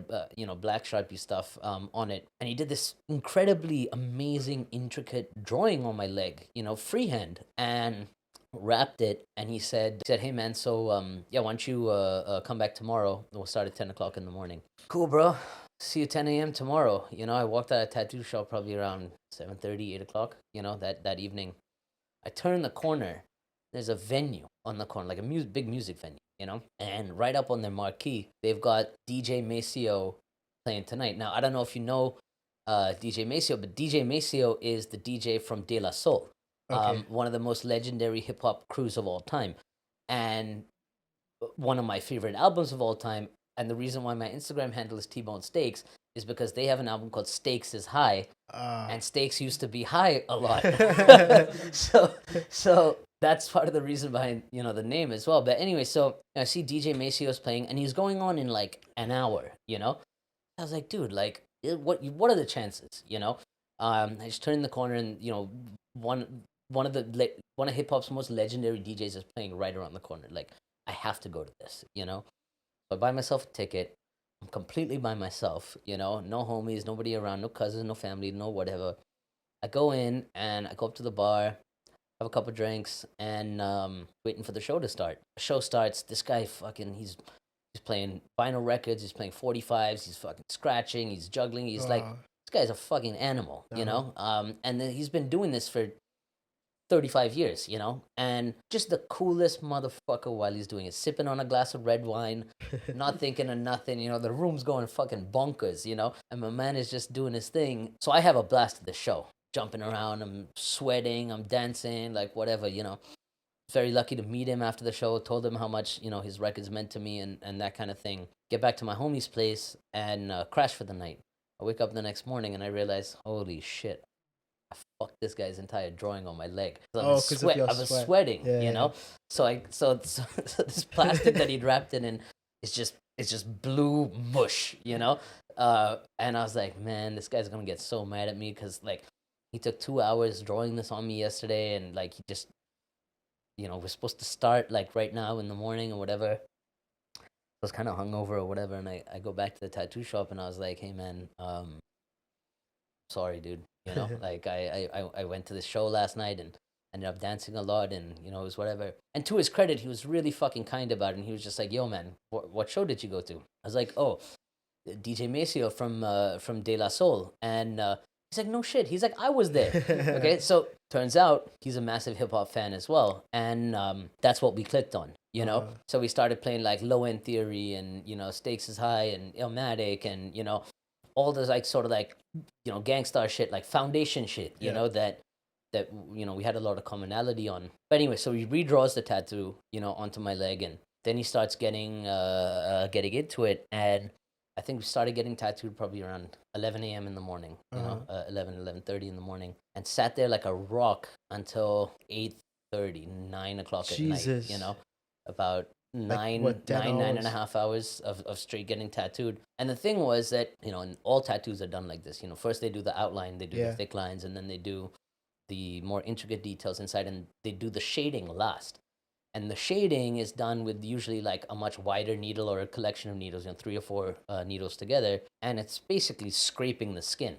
black Sharpie stuff on it. And he did this incredibly amazing, intricate drawing on my leg, freehand, and wrapped it. And he said, hey man, so yeah, why don't you come back tomorrow? We'll start at 10 o'clock in the morning. Cool, bro. See you 10 a.m. tomorrow. I walked out of a tattoo shop probably around 7:30, 8 o'clock, that evening. I turned the corner. There's a venue on the corner, like a big music venue, and right up on their marquee, they've got DJ Maceo playing tonight. Now, I don't know if you know DJ Maceo, but DJ Maceo is the DJ from De La Soul, one of the most legendary hip-hop crews of all time, and one of my favorite albums of all time. And the reason why my Instagram handle is T-Bone Steaks is because they have an album called Stakes is High, and stakes used to be high a lot. so that's part of the reason behind, the name as well. But anyway, so I see DJ Maceo's playing, and he's going on in like an hour, I was like, dude, like, what are the chances, I just turned the corner, and, one of hip hop's most legendary DJs is playing right around the corner. Like, I have to go to this, So I buy myself a ticket. I'm completely by myself, no homies, nobody around, no cousins, no family, no whatever. I go in and I go up to the bar, have a couple drinks, and waiting for the show to start. The show starts. This guy he's playing vinyl records. He's playing 45s. He's fucking scratching. He's juggling. He's like, this guy's a fucking animal, and then he's been doing this for 35 years, and just the coolest motherfucker while he's doing it, sipping on a glass of red wine, not thinking of nothing, the room's going fucking bonkers, and my man is just doing his thing. So I have a blast at the show, jumping around, I'm sweating, I'm dancing, like whatever, Very lucky to meet him after the show, told him how much, his records meant to me and that kind of thing. Get back to my homie's place and crash for the night. I wake up the next morning and I realize, holy shit, I fucked this guy's entire drawing on my leg. I was sweating, Yeah. So this plastic that he'd wrapped it in is just blue mush, And I was like, man, this guy's gonna get so mad at me because like he took 2 hours drawing this on me yesterday, and like he just, we're supposed to start like right now in the morning or whatever. I was kind of hungover or whatever, and I go back to the tattoo shop and I was like, hey man, sorry, dude. Like I went to this show last night and ended up dancing a lot, and it was whatever. And to his credit, he was really fucking kind about it, and he was just like, yo man, what show did you go to? I was like, oh, DJ Maceo from De La Soul. And he's like, no shit. He's like, I was there. Okay, so turns out he's a massive hip hop fan as well, and that's what we clicked on. So we started playing like Low End Theory and Stakes is High and Illmatic and all this like sort of like gangstar shit, like foundation shit, that we had a lot of commonality on. But anyway, so he redraws the tattoo onto my leg, and then he starts getting into it, and I think we started getting tattooed probably around 11 a.m. in the morning, 11:30 in the morning, and sat there like a rock until 8:30, 9 o'clock at night, about nine and a half hours of straight getting tattooed. And the thing was that, and all tattoos are done like this. First they do the outline, they do the thick lines, and then they do the more intricate details inside, and they do the shading last. And the shading is done with usually like a much wider needle or a collection of needles, 3 or 4 needles together. And it's basically scraping the skin,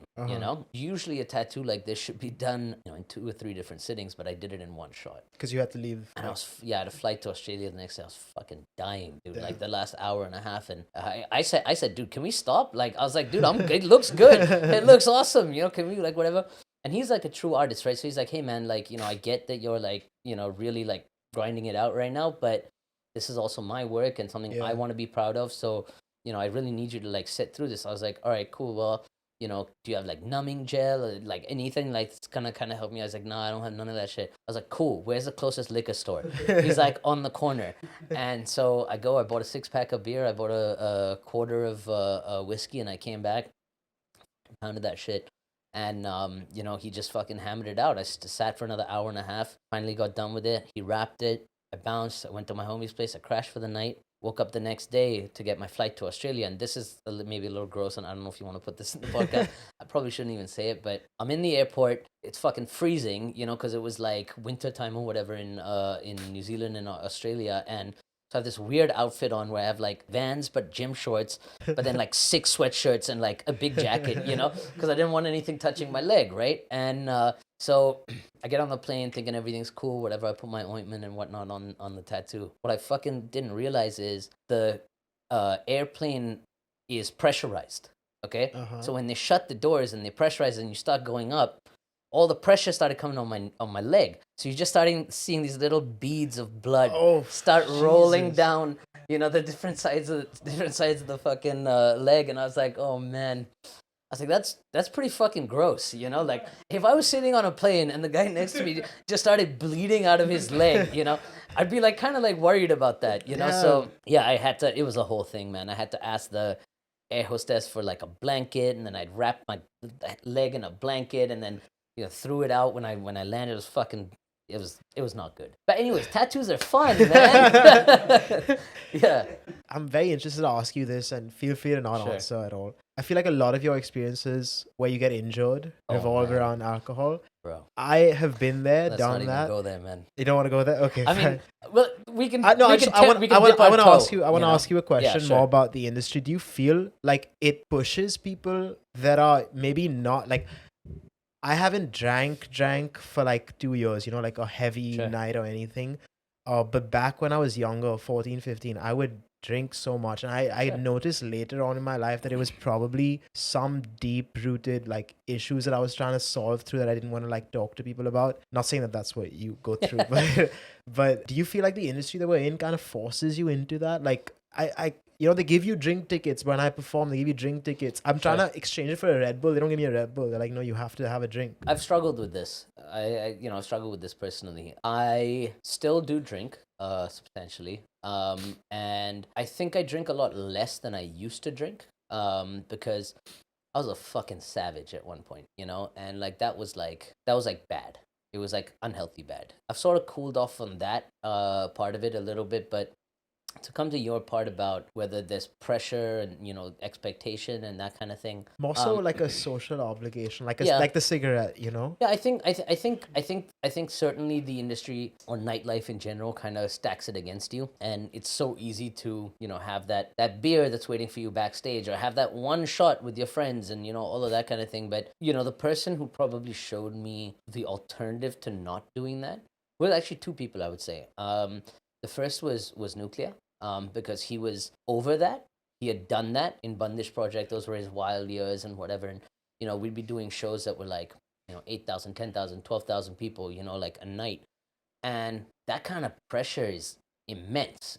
Usually a tattoo like this should be done in 2 or 3 different sittings, but I did it in one shot. Because you had to leave. And I had a flight to Australia the next day. I was fucking dying, dude. Like the last hour and a half. And I said, dude, can we stop? Like, I was like, dude, it looks good. It looks awesome. Can we like whatever? And he's like a true artist, right? So he's like, hey man, like, I get that you're like, really like grinding it out right now, but this is also my work and something I want to be proud of, so I really need you to like sit through this. I was like, all right, cool, well, do you have like numbing gel or like anything like it's gonna kind of help me? I was like, no, I don't have none of that shit. I was like, cool, where's the closest liquor store? He's like, on the corner. And so I bought a 6-pack of beer, I bought a quarter of whiskey, and I came back, pounded that shit. And, he just fucking hammered it out. I sat for another hour and a half, finally got done with it. He wrapped it. I bounced. I went to my homie's place. I crashed for the night. Woke up the next day to get my flight to Australia. And this is maybe a little gross, and I don't know if you want to put this in the podcast. I probably shouldn't even say it, but I'm in the airport. It's fucking freezing, because it was like winter time or whatever in New Zealand and Australia. And so I have this weird outfit on where I have like Vans but gym shorts, but then like 6 sweatshirts and like a big jacket, because I didn't want anything touching my leg, right? And so I get on the plane thinking everything's cool, whatever. I put my ointment and whatnot on the tattoo. What I fucking didn't realize is the airplane is pressurized, okay? So when they shut the doors and they pressurize and you start going up, all the pressure started coming on my leg. So you're just starting seeing these little beads of blood start rolling down, the different sides of the fucking leg. And I was like, oh man. I was like, that's pretty fucking gross, Like if I was sitting on a plane and the guy next to me just started bleeding out of his leg, I'd be like kind of like worried about that, So yeah, I had to. It was a whole thing, man. I had to ask the air hostess for like a blanket, and then I'd wrap my leg in a blanket, and then threw it out when I landed. It was fucking. It was not good. But anyways, tattoos are fun, man. Yeah. I'm very interested to ask you this, and feel free to not answer at all. I feel like a lot of your experiences where you get injured revolve around alcohol. Bro, I have been there, let's done not that. even go there, man. You don't want to go there? Okay. I mean, well, we can. I want to ask you. I want to ask you a question sure. more about the industry. Do you feel like it pushes people that are maybe not like? I haven't drank for like 2 years, like a heavy night or anything. But back when I was younger, 14, 15, I would drink so much. And I noticed later on in my life that it was probably some deep rooted like issues that I was trying to solve through that I didn't want to like talk to people about. Not saying that that's what you go through, but do you feel like the industry that we're in kind of forces you into that? Like they give you drink tickets when I perform. They give you drink tickets. I'm trying to exchange it for a Red Bull. They don't give me a Red Bull. They're like, no, you have to have a drink. I've struggled with this. I struggled with this personally. I still do drink, substantially. And I think I drink a lot less than I used to drink. Because I was a fucking savage at one point, and like that was bad. It was like unhealthy bad. I've sort of cooled off on that part of it a little bit, but to come to your part about whether there's pressure and expectation and that kind of thing, more so like a social obligation, like the cigarette, Yeah, I think certainly the industry or nightlife in general kind of stacks it against you, and it's so easy to have that beer that's waiting for you backstage, or have that one shot with your friends, and all of that kind of thing. But the person who probably showed me the alternative to not doing that was actually 2 people, I would say. The first was Nucleya. Because he was over that. He had done that in Bandish Project. Those were his wild years and whatever. And, we'd be doing shows that were like, 8,000, 10,000, 12,000 people, like a night. And that kind of pressure is immense,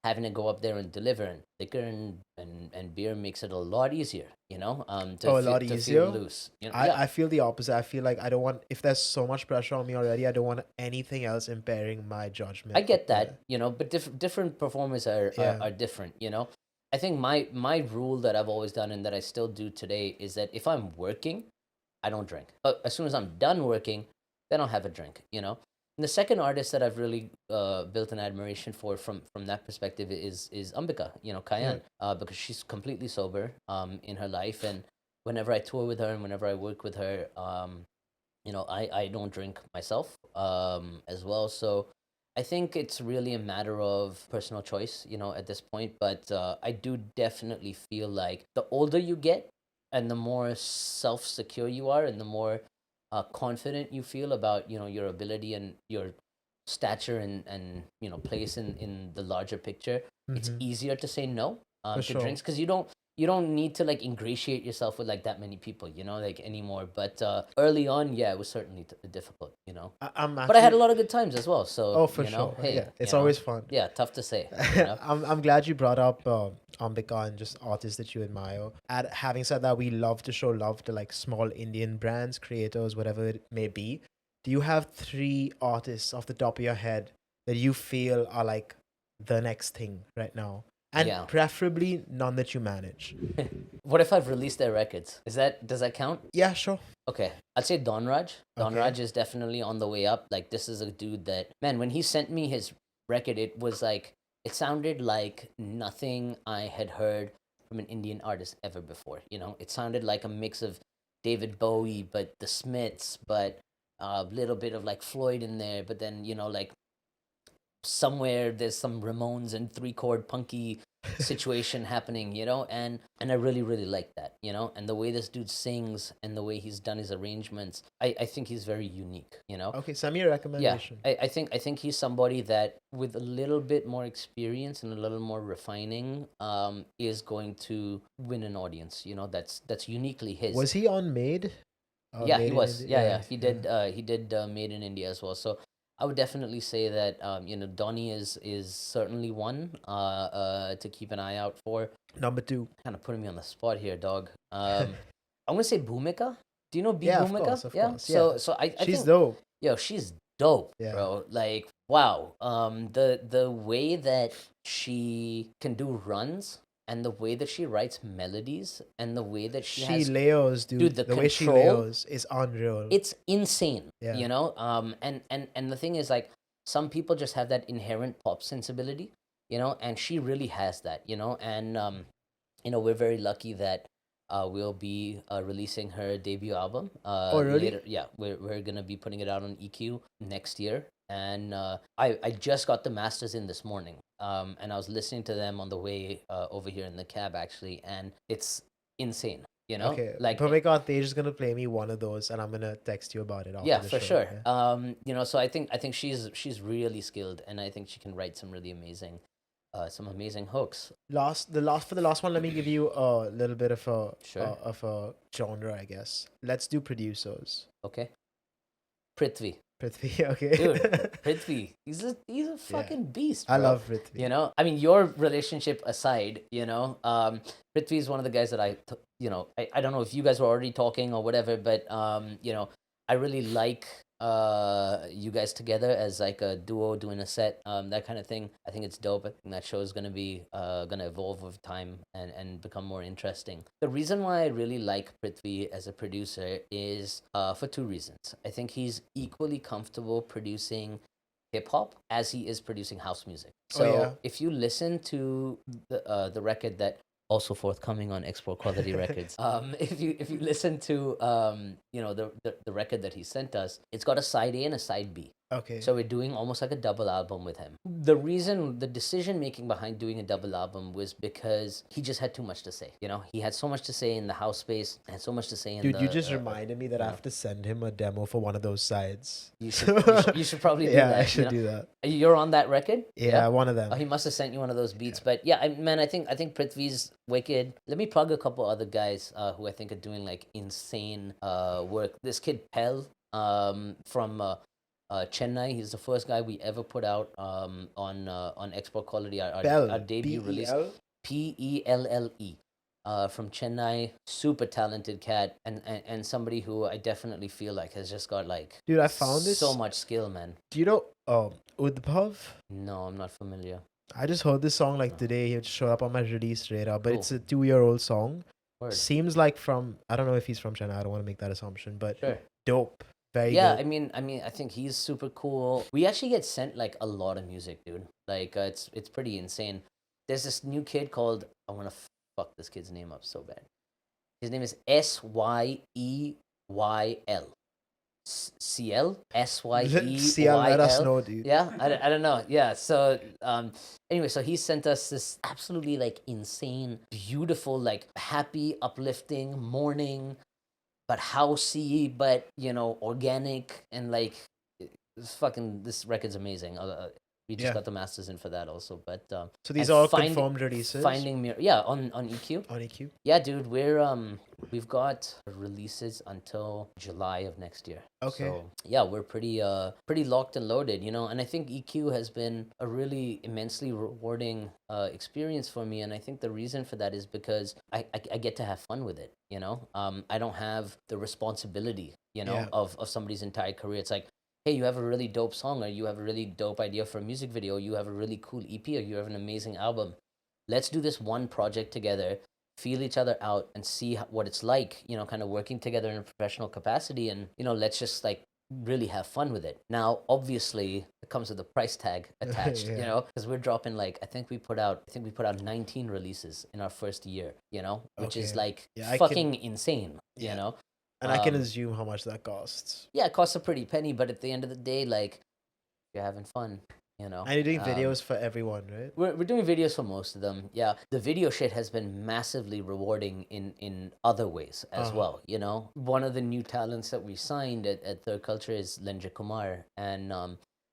having to go up there and deliver. And liquor and beer makes it a lot easier, to feel loose. I feel the opposite. I feel like I don't want, if there's so much pressure on me already, I don't want anything else impairing my judgment. I get that, but different performers are different, I think my rule that I've always done and that I still do today is that if I'm working, I don't drink. But as soon as I'm done working, then I'll have a drink, And the second artist that I've really built an admiration for from that perspective is Ambika, Kayan, because she's completely sober in her life, and whenever I tour with her and whenever I work with her, I don't drink myself as well. So I think it's really a matter of personal choice, at this point. But I do definitely feel like the older you get and the more self-secure you are and the more confident you feel about your ability and your stature and place in the larger picture, it's easier to say no to drinks, because you you don't need to like ingratiate yourself with like that many people, you know, like anymore. But early on, yeah, it was certainly difficult, you know. I'm But I had a actually. lot of good times as well. So Oh, for you know, sure. hey, Yeah, it's you know, always fun. yeah, tough to say, you know. I'm glad you brought up Ambika and just artists that you admire. And having said that, we love to show love to like small Indian brands, creators, whatever it may be. Do you have 3 artists off the top of your head that you feel are like the next thing right now? And Yeah. preferably none that you manage. What if I've released their records? Does that count? Yeah, sure. Okay, I'd say Don Raj. Don Okay. Raj is definitely on the way up. Like, this is a dude that, man, when he sent me his record, it was like, it sounded like nothing I had heard from an Indian artist ever before. You know, it sounded like a mix of David Bowie, but the Smiths, but a little bit of like Floyd in there, but then, you know, like somewhere there's some Ramones and 3-chord punky situation happening, you know, and I really like that, you know, and the way this dude sings and the way he's done his arrangements, I think he's very unique, you know. Okay, send me a recommendation. I think he's somebody that with a little bit more experience and a little more refining is going to win an audience, you know, that's uniquely his. Was he on Made? Yeah, Made he in was. India? Yeah, he did Made in India as well. So I would definitely say that you know, Donnie is certainly one to keep an eye out for. Number 2. Kind of putting me on the spot here, dog. I'm gonna say Bhumika. Do you know B Yeah, Bhumika? of Yeah. course. So Yeah. so I She's think, dope. yo, she's dope, Yeah. bro. Like, wow. The way that she can do runs and the way that she writes melodies and the way that she has, layers, dude. dude, The way she control, layers is unreal. it's insane. Yeah. You know. And the thing is, like, some people just have that inherent pop sensibility, you know, and she really has that, you know. And you know, we're very lucky that we'll be releasing her debut album really? later. Yeah, we're gonna be putting it out on EQ next year. And I just got the masters in this morning, and I was listening to them on the way over here in the cab, actually, and it's insane, you know. Okay, Like, Bhumika, they're just gonna play me one of those, and I'm gonna text you about it after yeah, the for show. sure. Yeah. You know, so I think she's really skilled, and I think she can write some really amazing hooks. For the last one, let me give you a little bit of a Sure. of a genre, I guess. Let's do producers. Okay, Prithvi. Prithvi, okay. Dude, Prithvi, he's a fucking beast, bro. I love Prithvi. You know, I mean, your relationship aside, you know, Prithvi is one of the guys that you know, I don't know if you guys were already talking or whatever, but you know, I really like you guys together as like a duo doing a set, that kind of thing. I think it's dope. I think that show is gonna be gonna evolve with time and become more interesting. The reason why I really like Prithvi as a producer is for 2 reasons. I think he's equally comfortable producing hip hop as he is producing house music. So yeah. if you listen to the record that also forthcoming on Export Quality Records. If you listen to you know, the record that he sent us, it's got a side A and a side B. Okay. So we're doing almost like a double album with him. The decision making behind doing a double album was because he just had too much to say. You know, he had so much to say in the house space and so much to say in Dude, the. you just reminded me that I have to send him a demo for one of those sides. You should probably do Yeah, that. I should you know? do that. You're on that record? Yeah, one of them. Oh, he must have sent you one of those beats. But yeah, man, I think Prithvi's wicked. Let me plug a couple other guys who I think are doing like insane work. This kid Pell from Chennai. He's the first guy we ever put out on Export Quality. Our debut release. Pelle. From Chennai, super talented cat, and somebody who I definitely feel like has just got like, dude, I found this so much skill, man. Do you know Udbhav? No, I'm not familiar. I just heard this song like today. It showed up on my release radar, but Cool. it's a 2-year-old song. Word. Seems like from, I don't know if he's from Chennai. I don't want to make that assumption, but Sure. dope. Very Yeah, dope. I mean, I think he's super cool. We actually get sent like a lot of music, dude. Like it's pretty insane. There's this new kid called, I want to fuck this kid's name up so bad. His name is Syeyl. CL Syeyl. CL, let us know, dude. Yeah, I don't know. Yeah, so anyway, so he sent us this absolutely like insane, beautiful, like happy, uplifting morning, but housey, but you know, organic, and like this record's amazing. We just got the masters in for that also. But so these and are all confirmed releases on EQ. on EQ. Yeah, dude, we've got releases until July of next year. Okay. So yeah, we're pretty locked and loaded, and I think EQ has been a really immensely rewarding experience for me, and I think the reason for that is because I get to have fun with it. I don't have the responsibility, of somebody's entire career. It's like, hey, you have a really dope song, or you have a really dope idea for a music video, you have a really cool EP, or you have an amazing album. Let's do this one project together, feel each other out, and see what it's like, kind of working together in a professional capacity, and, let's just like really have fun with it. Now, obviously, it comes with a price tag attached, because we're dropping I think we put out 19 releases in our first year, which is like fucking insane, And I can assume how much that costs. Yeah, it costs a pretty penny, but at the end of the day, you're having fun, And you're doing videos for everyone, right? We're doing videos for most of them. Yeah, the video shit has been massively rewarding in other ways as well. One of the new talents that we signed at Third Culture is Lenja Kumar, and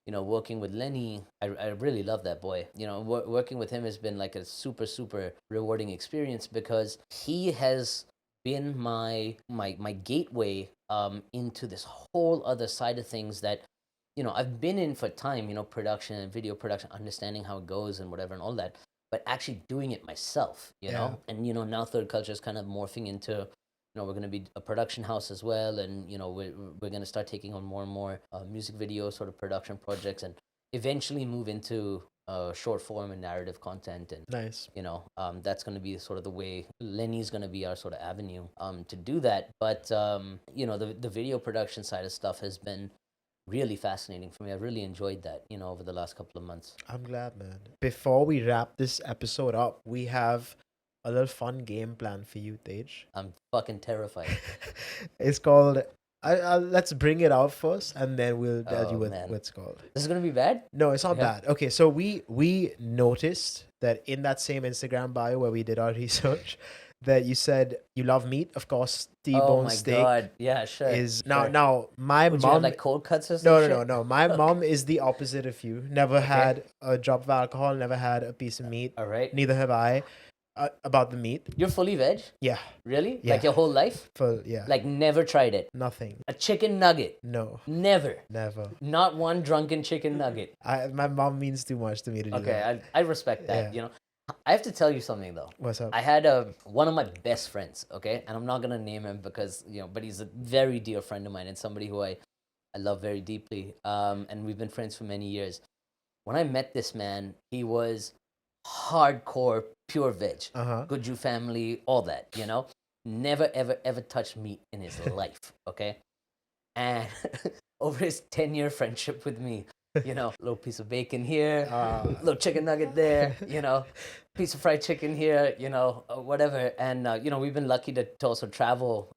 working with Lenny, I really love that boy. Working with him has been like a super, super rewarding experience, because he has been my gateway into this whole other side of things that I've been in for time, production and video production, understanding how it goes and whatever and all that, but actually doing it myself, and now Third Culture is kind of morphing into, we're going to be a production house as well, and we're going to start taking on more and more music video sort of production projects, and eventually move into short form and narrative content, and nice. That's going to be sort of the way. Lenny's going to be our sort of avenue to do that. But the video production side of stuff has been really fascinating for me. I've really enjoyed that, over the last couple of months. I'm glad, man. Before we wrap this episode up, we have a little fun game planned for you, Tej. I'm fucking terrified. It's called let's bring it out first, and then we'll tell you what it's called. This is gonna be bad? No, it's not bad. Okay, so we noticed that in that same Instagram bio where we did our research, that you said you love meat. Of course, T-bone steak. Oh my god! Yeah, sure. Is sure. now my Would mom you have like cold cuts or something? No. My mom is the opposite of you. Never had a drop of alcohol. Never had a piece of meat. All right. Neither have I. About the meat. You're fully veg? Yeah. Really? Yeah. Like your whole life? Yeah. Like never tried it? Nothing. A chicken nugget? No. Never? Never. Not one drunken chicken nugget? My mom means too much to me to do that. Okay, I respect that, I have to tell you something though. What's up? I had one of my best friends, okay? And I'm not going to name him because, but he's a very dear friend of mine and somebody who I love very deeply. And we've been friends for many years. When I met this man, he was hardcore pure veg, Guju family, all that, never ever touched meat in his life, okay? And over his 10-year friendship with me, little piece of bacon here, little chicken nugget there, piece of fried chicken here, whatever. And we've been lucky to also travel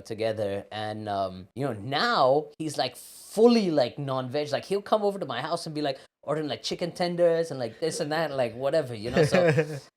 together, and now he's like fully like non-veg. Like he'll come over to my house and be like ordering like chicken tenders and like this and that, like whatever,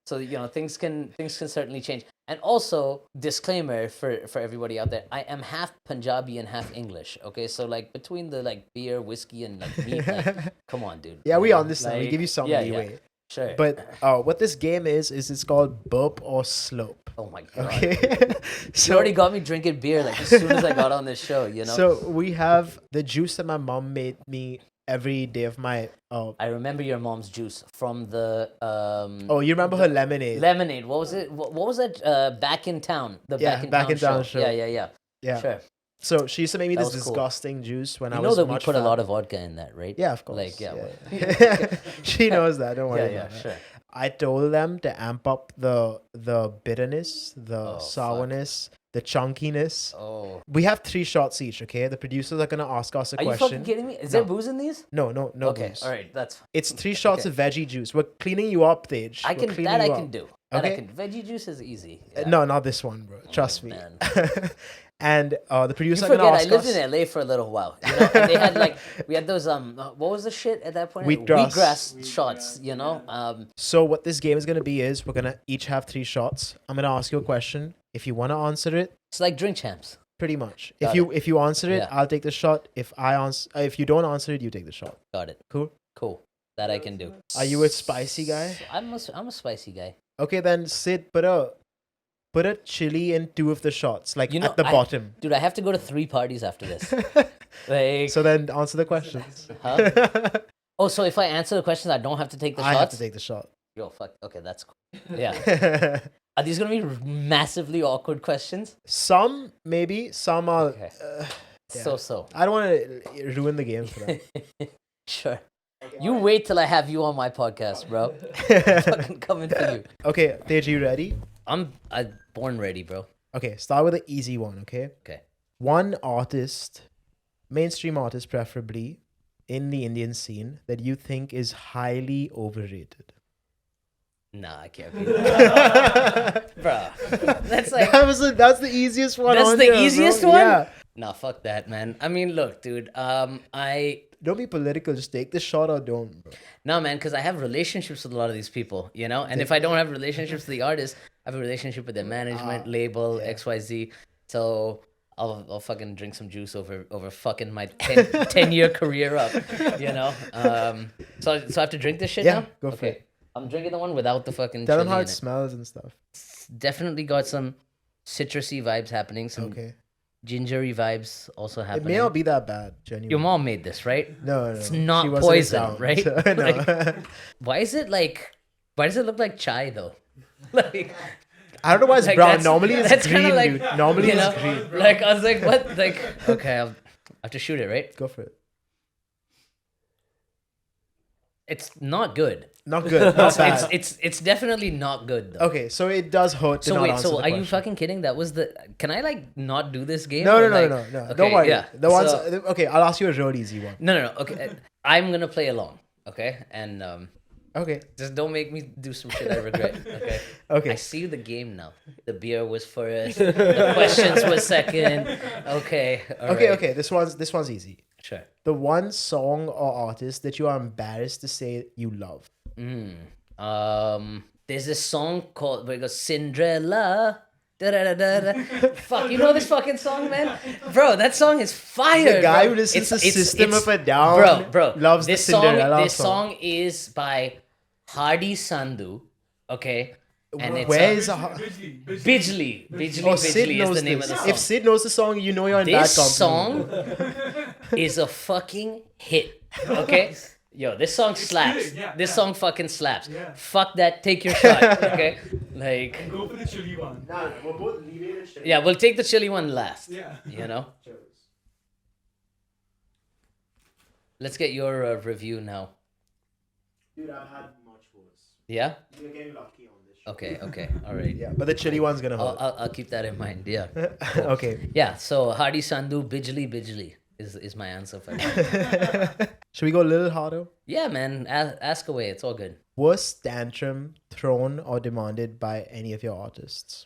so things can certainly change. And also, disclaimer for everybody out there, I am half Punjabi and half English, okay? So like between the like beer, whiskey, and like meat, like, come on, dude. Yeah, we understand. We give you some leeway. Yeah. Sure. But what this game is it's called Burp or Slurp. Oh my god. Okay. So you already got me drinking beer like as soon as I got on this show, So we have the juice that my mom made me every day of my I remember your mom's juice from the you remember her lemonade. Lemonade. What was it? What was that? Back in Town. The Back in Town show. Yeah. Sure. So she used to make me this disgusting juice when I was much. You know that we put fat. a lot of vodka in that, right? Yeah, of course. Like, She knows that. Don't worry. Yeah, sure. I told them to amp up the bitterness, the sourness, the chunkiness. Oh. We have 3 shots each, okay? The producers are gonna ask us a question. Are you fucking kidding me? Is there booze in these? No okay, booze. all right, that's fine. It's 3 shots of veggie juice. We're cleaning you up, Tej. I can do. Okay? Veggie juice is easy. Yeah. No, not this one, bro. Trust me. Man. And the producer you forget, gonna ask I lived us. in LA for a little while, and they had we had those what was the shit at that point? Wheatgrass shots, So what this game is gonna be is we're gonna each have 3 shots. I'm gonna ask you a question. If you wanna answer it, it's like Drink Champs. Pretty much. If you answer it, I'll take the shot. If you don't answer it, you take the shot. Got it. Cool. That I can do. Are you a spicy guy? I'm a spicy guy. Okay, then Sid, put a chili in 2 of the shots, like You know, at the bottom. Dude, I have to go to 3 parties after this. Like, So then answer the questions. huh? Oh, so if I answer the questions, I don't have to take the I shots? have to take the shot. Yo, fuck. Okay, that's cool. Yeah. Are these gonna be massively awkward questions? Some maybe, some are. Okay. Yeah. So. I don't want to ruin the game for them. Sure. You wait till I have you on my podcast, bro. I'm fucking coming for you. Okay, Tej, you ready? I'm born ready, bro. Okay, start with an easy one. Okay. Okay. One artist, mainstream artist preferably, in the Indian scene that you think is highly overrated. Nah, I can't be that. Bro. That's like That's the easiest one. That's on the here, easiest bro. one? Yeah. Nah, fuck that, man. I mean, look, dude. Don't be political. Just take the shot or don't, bro. No, man, because I have relationships with a lot of these people, you know? And if I don't have relationships with the artists, I have a relationship with their management, label, yeah. XYZ. So I'll fucking drink some juice over fucking my 10-year career up, you know? So I have to drink this shit Yeah, now? go for it. I'm drinking the one without the fucking Tell them chili how in it smells and stuff. Definitely got some citrusy vibes happening, some Okay. gingery vibes also It happening. may not be that bad, genuinely. Your mom made this, right? No. It's not She wasn't poison, down, right? so- no. Like, why does it look like chai though? Like, I don't know why it's like, brown. Normally it's that's green, kinda like, dude. Normally you it's know, green. like I was like, what? Like, okay, I have to shoot it, right? Go for it. It's not good. Not good. Not bad. It's definitely not good though. Okay, so it does hurt to So not wait, answer so the are you question. fucking kidding? That was the. Can I like not do this game? No. Or, like- No. Okay, Don't worry. Yeah. The ones. So- Okay, I'll ask you a real easy one. no. Okay, I'm gonna play along. Okay, and Okay. just don't make me do some shit I regret. Okay. Okay. I see the game now. The beer was first. The questions were second. Okay. all right. Okay. This one's easy. Sure. The one song or artist that you are embarrassed to say you love. There's this song called where it goes Cinderella. Da-da-da-da-da. Fuck, you know this fucking song, man? Bro, that song is fire. The guy bro. who listens to It's- System it's- of a Down bro, loves this the Cinderella This song. song is by Hardy Sandhu, okay? And it's Where a- is Bijli. Oh, Sid Bijli is knows the name this. of the song. If Sid knows the song, you know you're in This bad company. song is a fucking hit. Okay? Yo, this song slaps. This song fucking slaps. Fuck that, take your shot. Okay? Like, Go for the chili one. Nah, we're both leaving it. yeah, we'll take the chili one last. Yeah. You know? Let's get your review now. Dude, I've had much worse. Yeah? You're getting lucky on this. Okay, all right. Yeah, but the chili one's gonna hurt. I'll keep that in mind. Yeah. Okay. Yeah, so Hardy Sandhu, Bijli is my answer for that. Should we go a little harder? Yeah, man, ask away. It's all good. Worst tantrum thrown or demanded by any of your artists?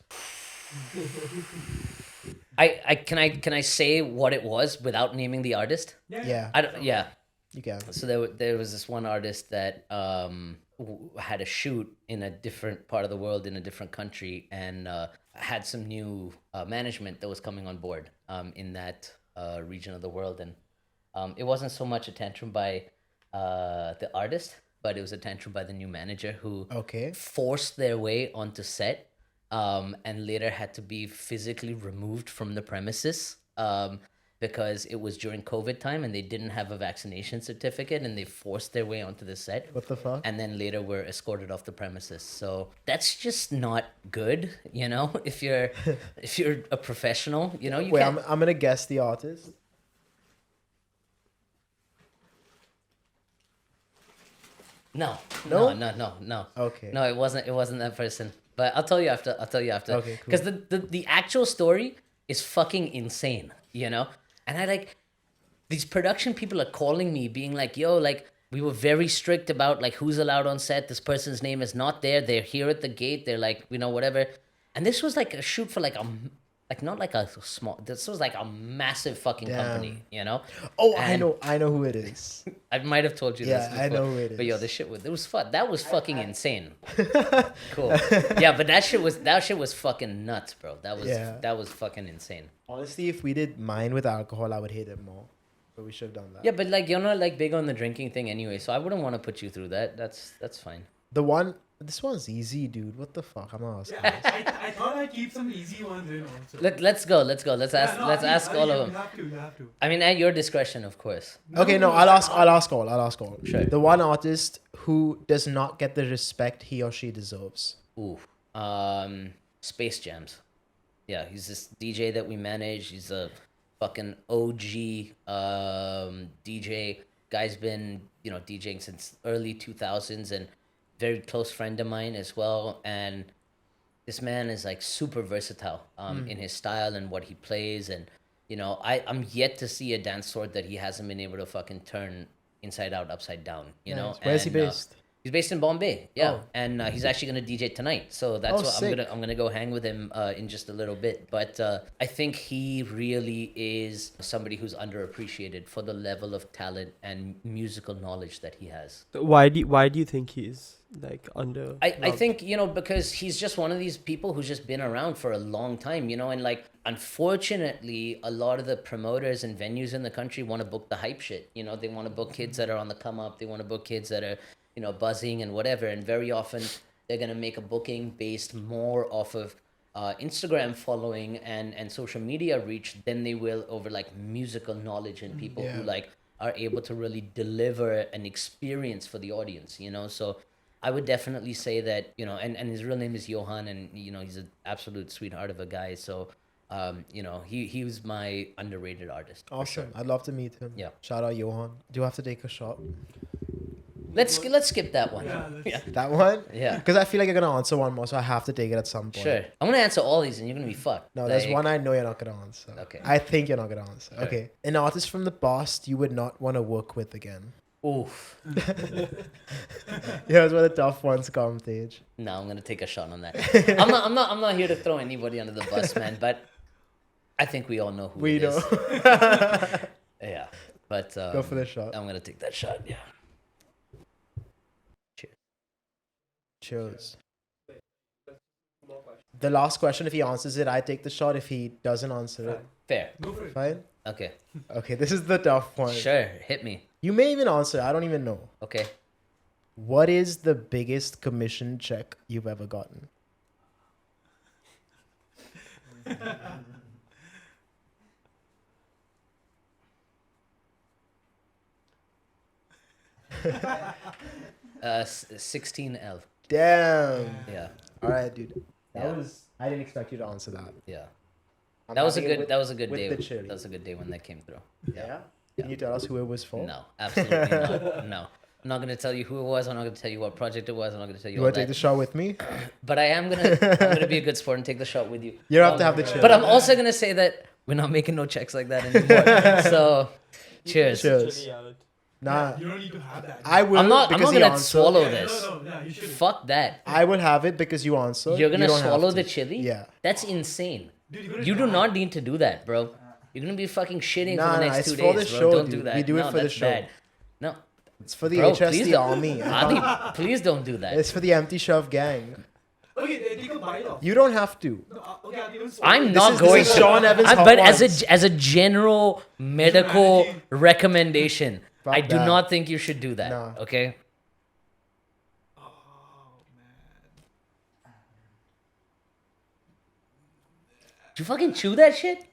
Can I say what it was without naming the artist? Yeah, Yeah. you can. So there was this one artist that had a shoot in a different part of the world in a different country and had some new management that was coming on board in that region of the world, and it wasn't so much a tantrum by the artist, but it was a tantrum by the new manager who Okay. forced their way onto set and later had to be physically removed from the premises because it was during COVID time and they didn't have a vaccination certificate and they forced their way onto the set. What the fuck? And then later were escorted off the premises. So that's just not good, you know. If you're a professional, you know, you Wait, can't. I'm gonna guess the artist. No. No? Okay. No, it wasn't that person. But I'll tell you after. Okay, cool. Because the actual story is fucking insane, you know? And I like these production people are calling me being like, yo, like we were very strict about like who's allowed on set. This person's name is not there. They're here at the gate. They're like, you know, whatever. And this was like a shoot for like not like a small, this was like a massive fucking company, you know? Oh, And I know who it is. I might have told you this Yeah, before. I know who it But yo, is. this shit was, it was fun. That was fucking insane. Cool. Yeah, but that shit was fucking nuts, bro. Yeah. That was fucking insane. Honestly, if we did mine with alcohol, I would hate it more. but we should have done that. Yeah, but like you're not like big on the drinking thing anyway, so I wouldn't want to put you through that. That's fine. This one's easy, dude. What the fuck? I'm not asking. I thought I'd keep some easy ones in also. Let's go. Let's ask all of them. You have to. I mean, at your discretion, of course. Okay, no, I'll ask all. Sure. The one artist who does not get the respect he or she deserves. Ooh. Space Jams. Yeah, he's this DJ that we manage. He's a fucking OG DJ. Guy's been, DJing since early 2000s and very close friend of mine as well. And this man is like super versatile in his style and what he plays. And, I'm yet to see a dance floor that he hasn't been able to fucking turn inside out, upside down, know. Where's he based? He's based in Bombay, yeah, Oh. and he's actually gonna DJ tonight. So that's what sick. I'm gonna go hang with him in just a little bit. But I think he really is somebody who's underappreciated for the level of talent and musical knowledge that he has. So why do you think he's like under? I think because he's just one of these people who's just been around for a long time, and like unfortunately a lot of the promoters and venues in the country want to book the hype shit. They want to book kids that are on the come up. They want to book kids that are buzzing and whatever, and very often they're going to make a booking based more off of Instagram following and social media reach than they will over like musical knowledge and people who like are able to really deliver an experience for the audience, so I would definitely say that, and his real name is Johan, and he's an absolute sweetheart of a guy, so he was my underrated artist. Awesome. I'd love to meet him. Yeah. Shout out Johan. Do I have to take a shot? Let's skip that one. Yeah, That one? Yeah. Because I feel like you're gonna answer one more, so I have to take it at some point. Sure. I'm gonna answer all these, and you're gonna be fucked. No, there's one I know you're not gonna answer. Okay. I think you're not gonna answer. Sure. Okay. An artist from the past you would not want to work with again. Oof. Here's where the tough ones come, Tej. No, I'm gonna take a shot on that. I'm not here to throw anybody under the bus, man. But I think we all know who We it know. is. Yeah. But Go for the shot. I'm gonna take that shot. Yeah. Cheers. The last question, if he answers it, I take the shot. If he doesn't answer it, Fair. Go for it. fine. Okay. Okay, this is the tough one. Sure. Hit me. You may even answer. I don't even know. Okay. What is the biggest commission check you've ever gotten? Uh, 16L. Damn. Yeah. All right, dude. Yeah. I didn't expect you to answer that. Yeah. I'm That was a having it good. with- That was a good with day. the chili. That was a good day when that came through. Yeah. Can you tell us who it was for? No, absolutely not. No. I'm not gonna tell you who it was. I'm not gonna tell you what project it was. I'm not gonna tell you You all want to take that. the shot with me? But I'm gonna be a good sport and take the shot with you. You don't have to have the chili. But I'm also gonna say that we're not making no checks like that anymore. So, cheers. Cheers. Nah, You don't need to have that. I will. I'm not because he gonna answered. swallow Yeah, this. No, yeah, you should. Fuck that. I will have it because you answered. You're You gonna don't have swallow to. the chili? Yeah. That's insane. Dude, you're gonna You do die. not need to do that, bro. You're gonna be fucking shitting Nah, for the nah, next it's 2 for days, the bro. show, Don't do dude. that. We do it No, for the that's show. bad. No, It's for the bro, HSD please don't. army. Adi, please don't do that. It's for the empty shelf gang. Okay, take a bite off. You don't have to. No, okay, I'll even swallow I'm it. not is- going this is to. Sean Evans' hot But ones. as a general medical Humanity. recommendation, Fuck I do that. not think you should do that. Nah. Okay. Oh, man. Did you fucking chew that shit?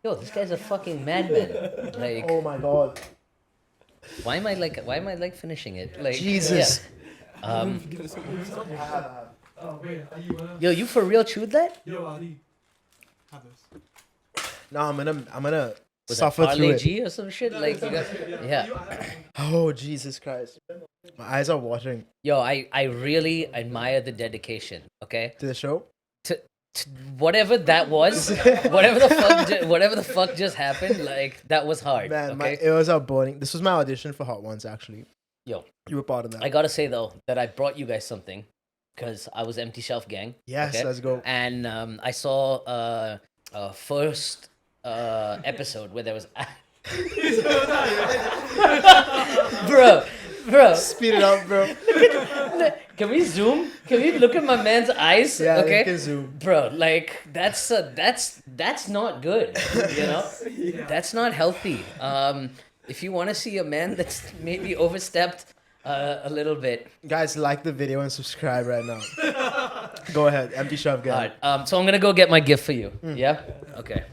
Yo, this guy's a fucking madman. Like, Oh my god. why am I like finishing it? Like, Jesus. yeah. Um, Oh, wait, are you wanna... yo, you for real chewed that? Yo, Adi. Have this. No, I'm gonna Was suffer that through Parle it. G or some shit? Like, you got, yeah. Oh Jesus Christ. My eyes are watering. Yo, I really admire the dedication. Okay. To the show? To whatever that was, whatever the fuck just happened, like that was hard. Man, Okay. it was a burning. This was my audition for Hot Ones actually. Yo, You were part of that. I gotta say though that I brought you guys something, because I was Empty Shelf Gang. Yes, okay? let's go. And I saw first episode where there was bro bro. Speed it up, bro. Can we zoom? Can we look at my man's eyes? Yeah, okay. you can zoom. Bro, like that's not good. You know, that's not healthy. If you want to see a man that's maybe overstepped a little bit. Guys, like the video and subscribe right now. Go ahead, empty shelf All gang. right. So I'm gonna go get my gift for you. Yeah. Okay.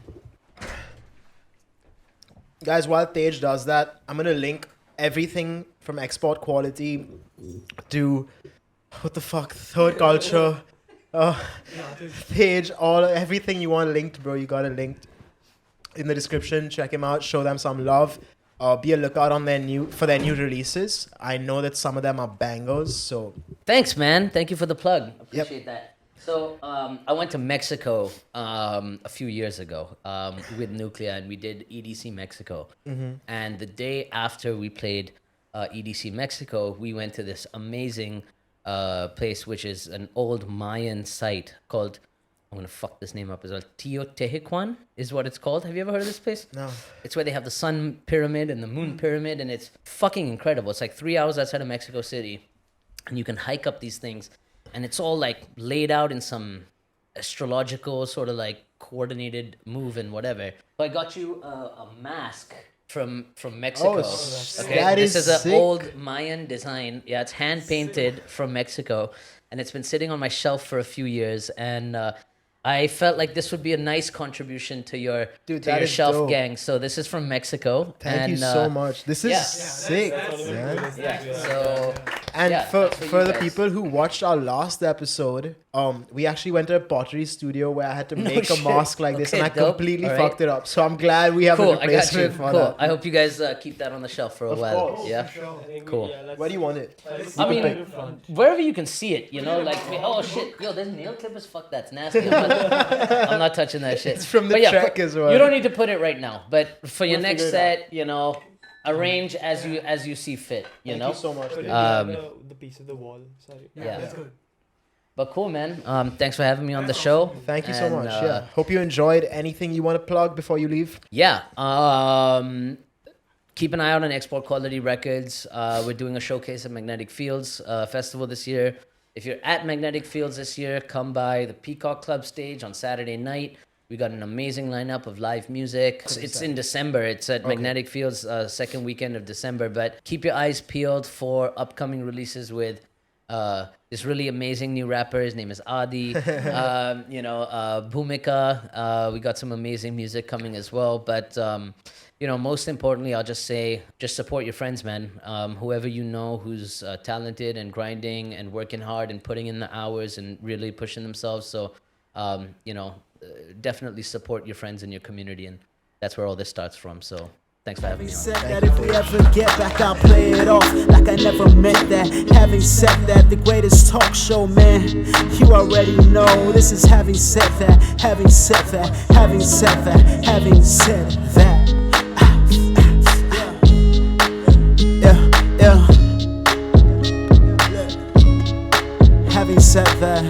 Guys, while Tej does that, I'm gonna link everything from export quality to what the fuck, third culture, Tej, everything you want linked, bro. You got it linked in the description. Check him out. Show them some love. Be a lookout on for their new releases. I know that some of them are bangers. So Thanks, man. Thank you for the plug. Yep. Appreciate that. So I went to Mexico a few years ago with Nucleya, and we did EDC Mexico. And the day after we played EDC Mexico, we went to this amazing place, which is an old Mayan site called, I'm going to fuck this name up as well, Teotihuacan is what it's called. Have you ever heard of this place? no. It's where they have the sun pyramid and the moon pyramid, and it's fucking incredible. It's like 3 hours outside of Mexico City, and you can hike up these things, and it's all like laid out in some astrological sort of like coordinated move and whatever. So I got you a mask from Mexico. Okay, that this is is sick. an old Mayan design. Yeah, it's hand painted from Mexico, and it's been sitting on my shelf for a few years, and I felt like this would be a nice contribution to your Dude, to that your is shelf dope. gang. So this is from Mexico. Thank you and, so much. This is yeah. sick, man. Yeah. So And yeah, for that's for you the guys. people who watched our last episode, we actually went to a pottery studio where I had to make a shit. mask like this, and Okay, I dope. completely All right. fucked it up. So I'm glad we have cool. a I got you. replacement for Cool. that. I hope you guys keep that on the shelf for a Of while. course. Yeah. Cool. Where do you want it? I mean, wherever you can see it, you know, like, oh shit, yo, there's nail clippers. Fuck, that's nasty. I'm not touching that shit. It's from the But yeah, track as well. You don't need to put it right now, but for your We'll next figure it set, you know, arrange as you see fit. You Thank know. you so much. Put it dude. behind the piece of the wall. Sorry. Yeah. That's good. But cool, man. Thanks for having me on the show. Thank you so And, much. Yeah. Hope you enjoyed. Anything you want to plug before you leave? Yeah. Keep an eye out on Export Quality Records. We're doing a showcase at Magnetic Fields Festival this year. If you're at Magnetic Fields this year, come by the Peacock Club stage on Saturday night. We got an amazing lineup of live music. It's in December. It's at Magnetic Fields, second weekend of December. But keep your eyes peeled for upcoming releases with this really amazing new rapper. His name is Adi. Bhumika. We got some amazing music coming as well. But most importantly, I'll just say, just support your friends, man. Whoever you know who's talented and grinding and working hard and putting in the hours and really pushing themselves. So, definitely support your friends in your community, and that's where all this starts from. So thanks for having me on. Said that if we ever get back, I'll play it off like I never meant that. Having said that, the greatest talk show, man, you already know. This is having said that, having said that, having said that, having said that. Yeah. Having said that.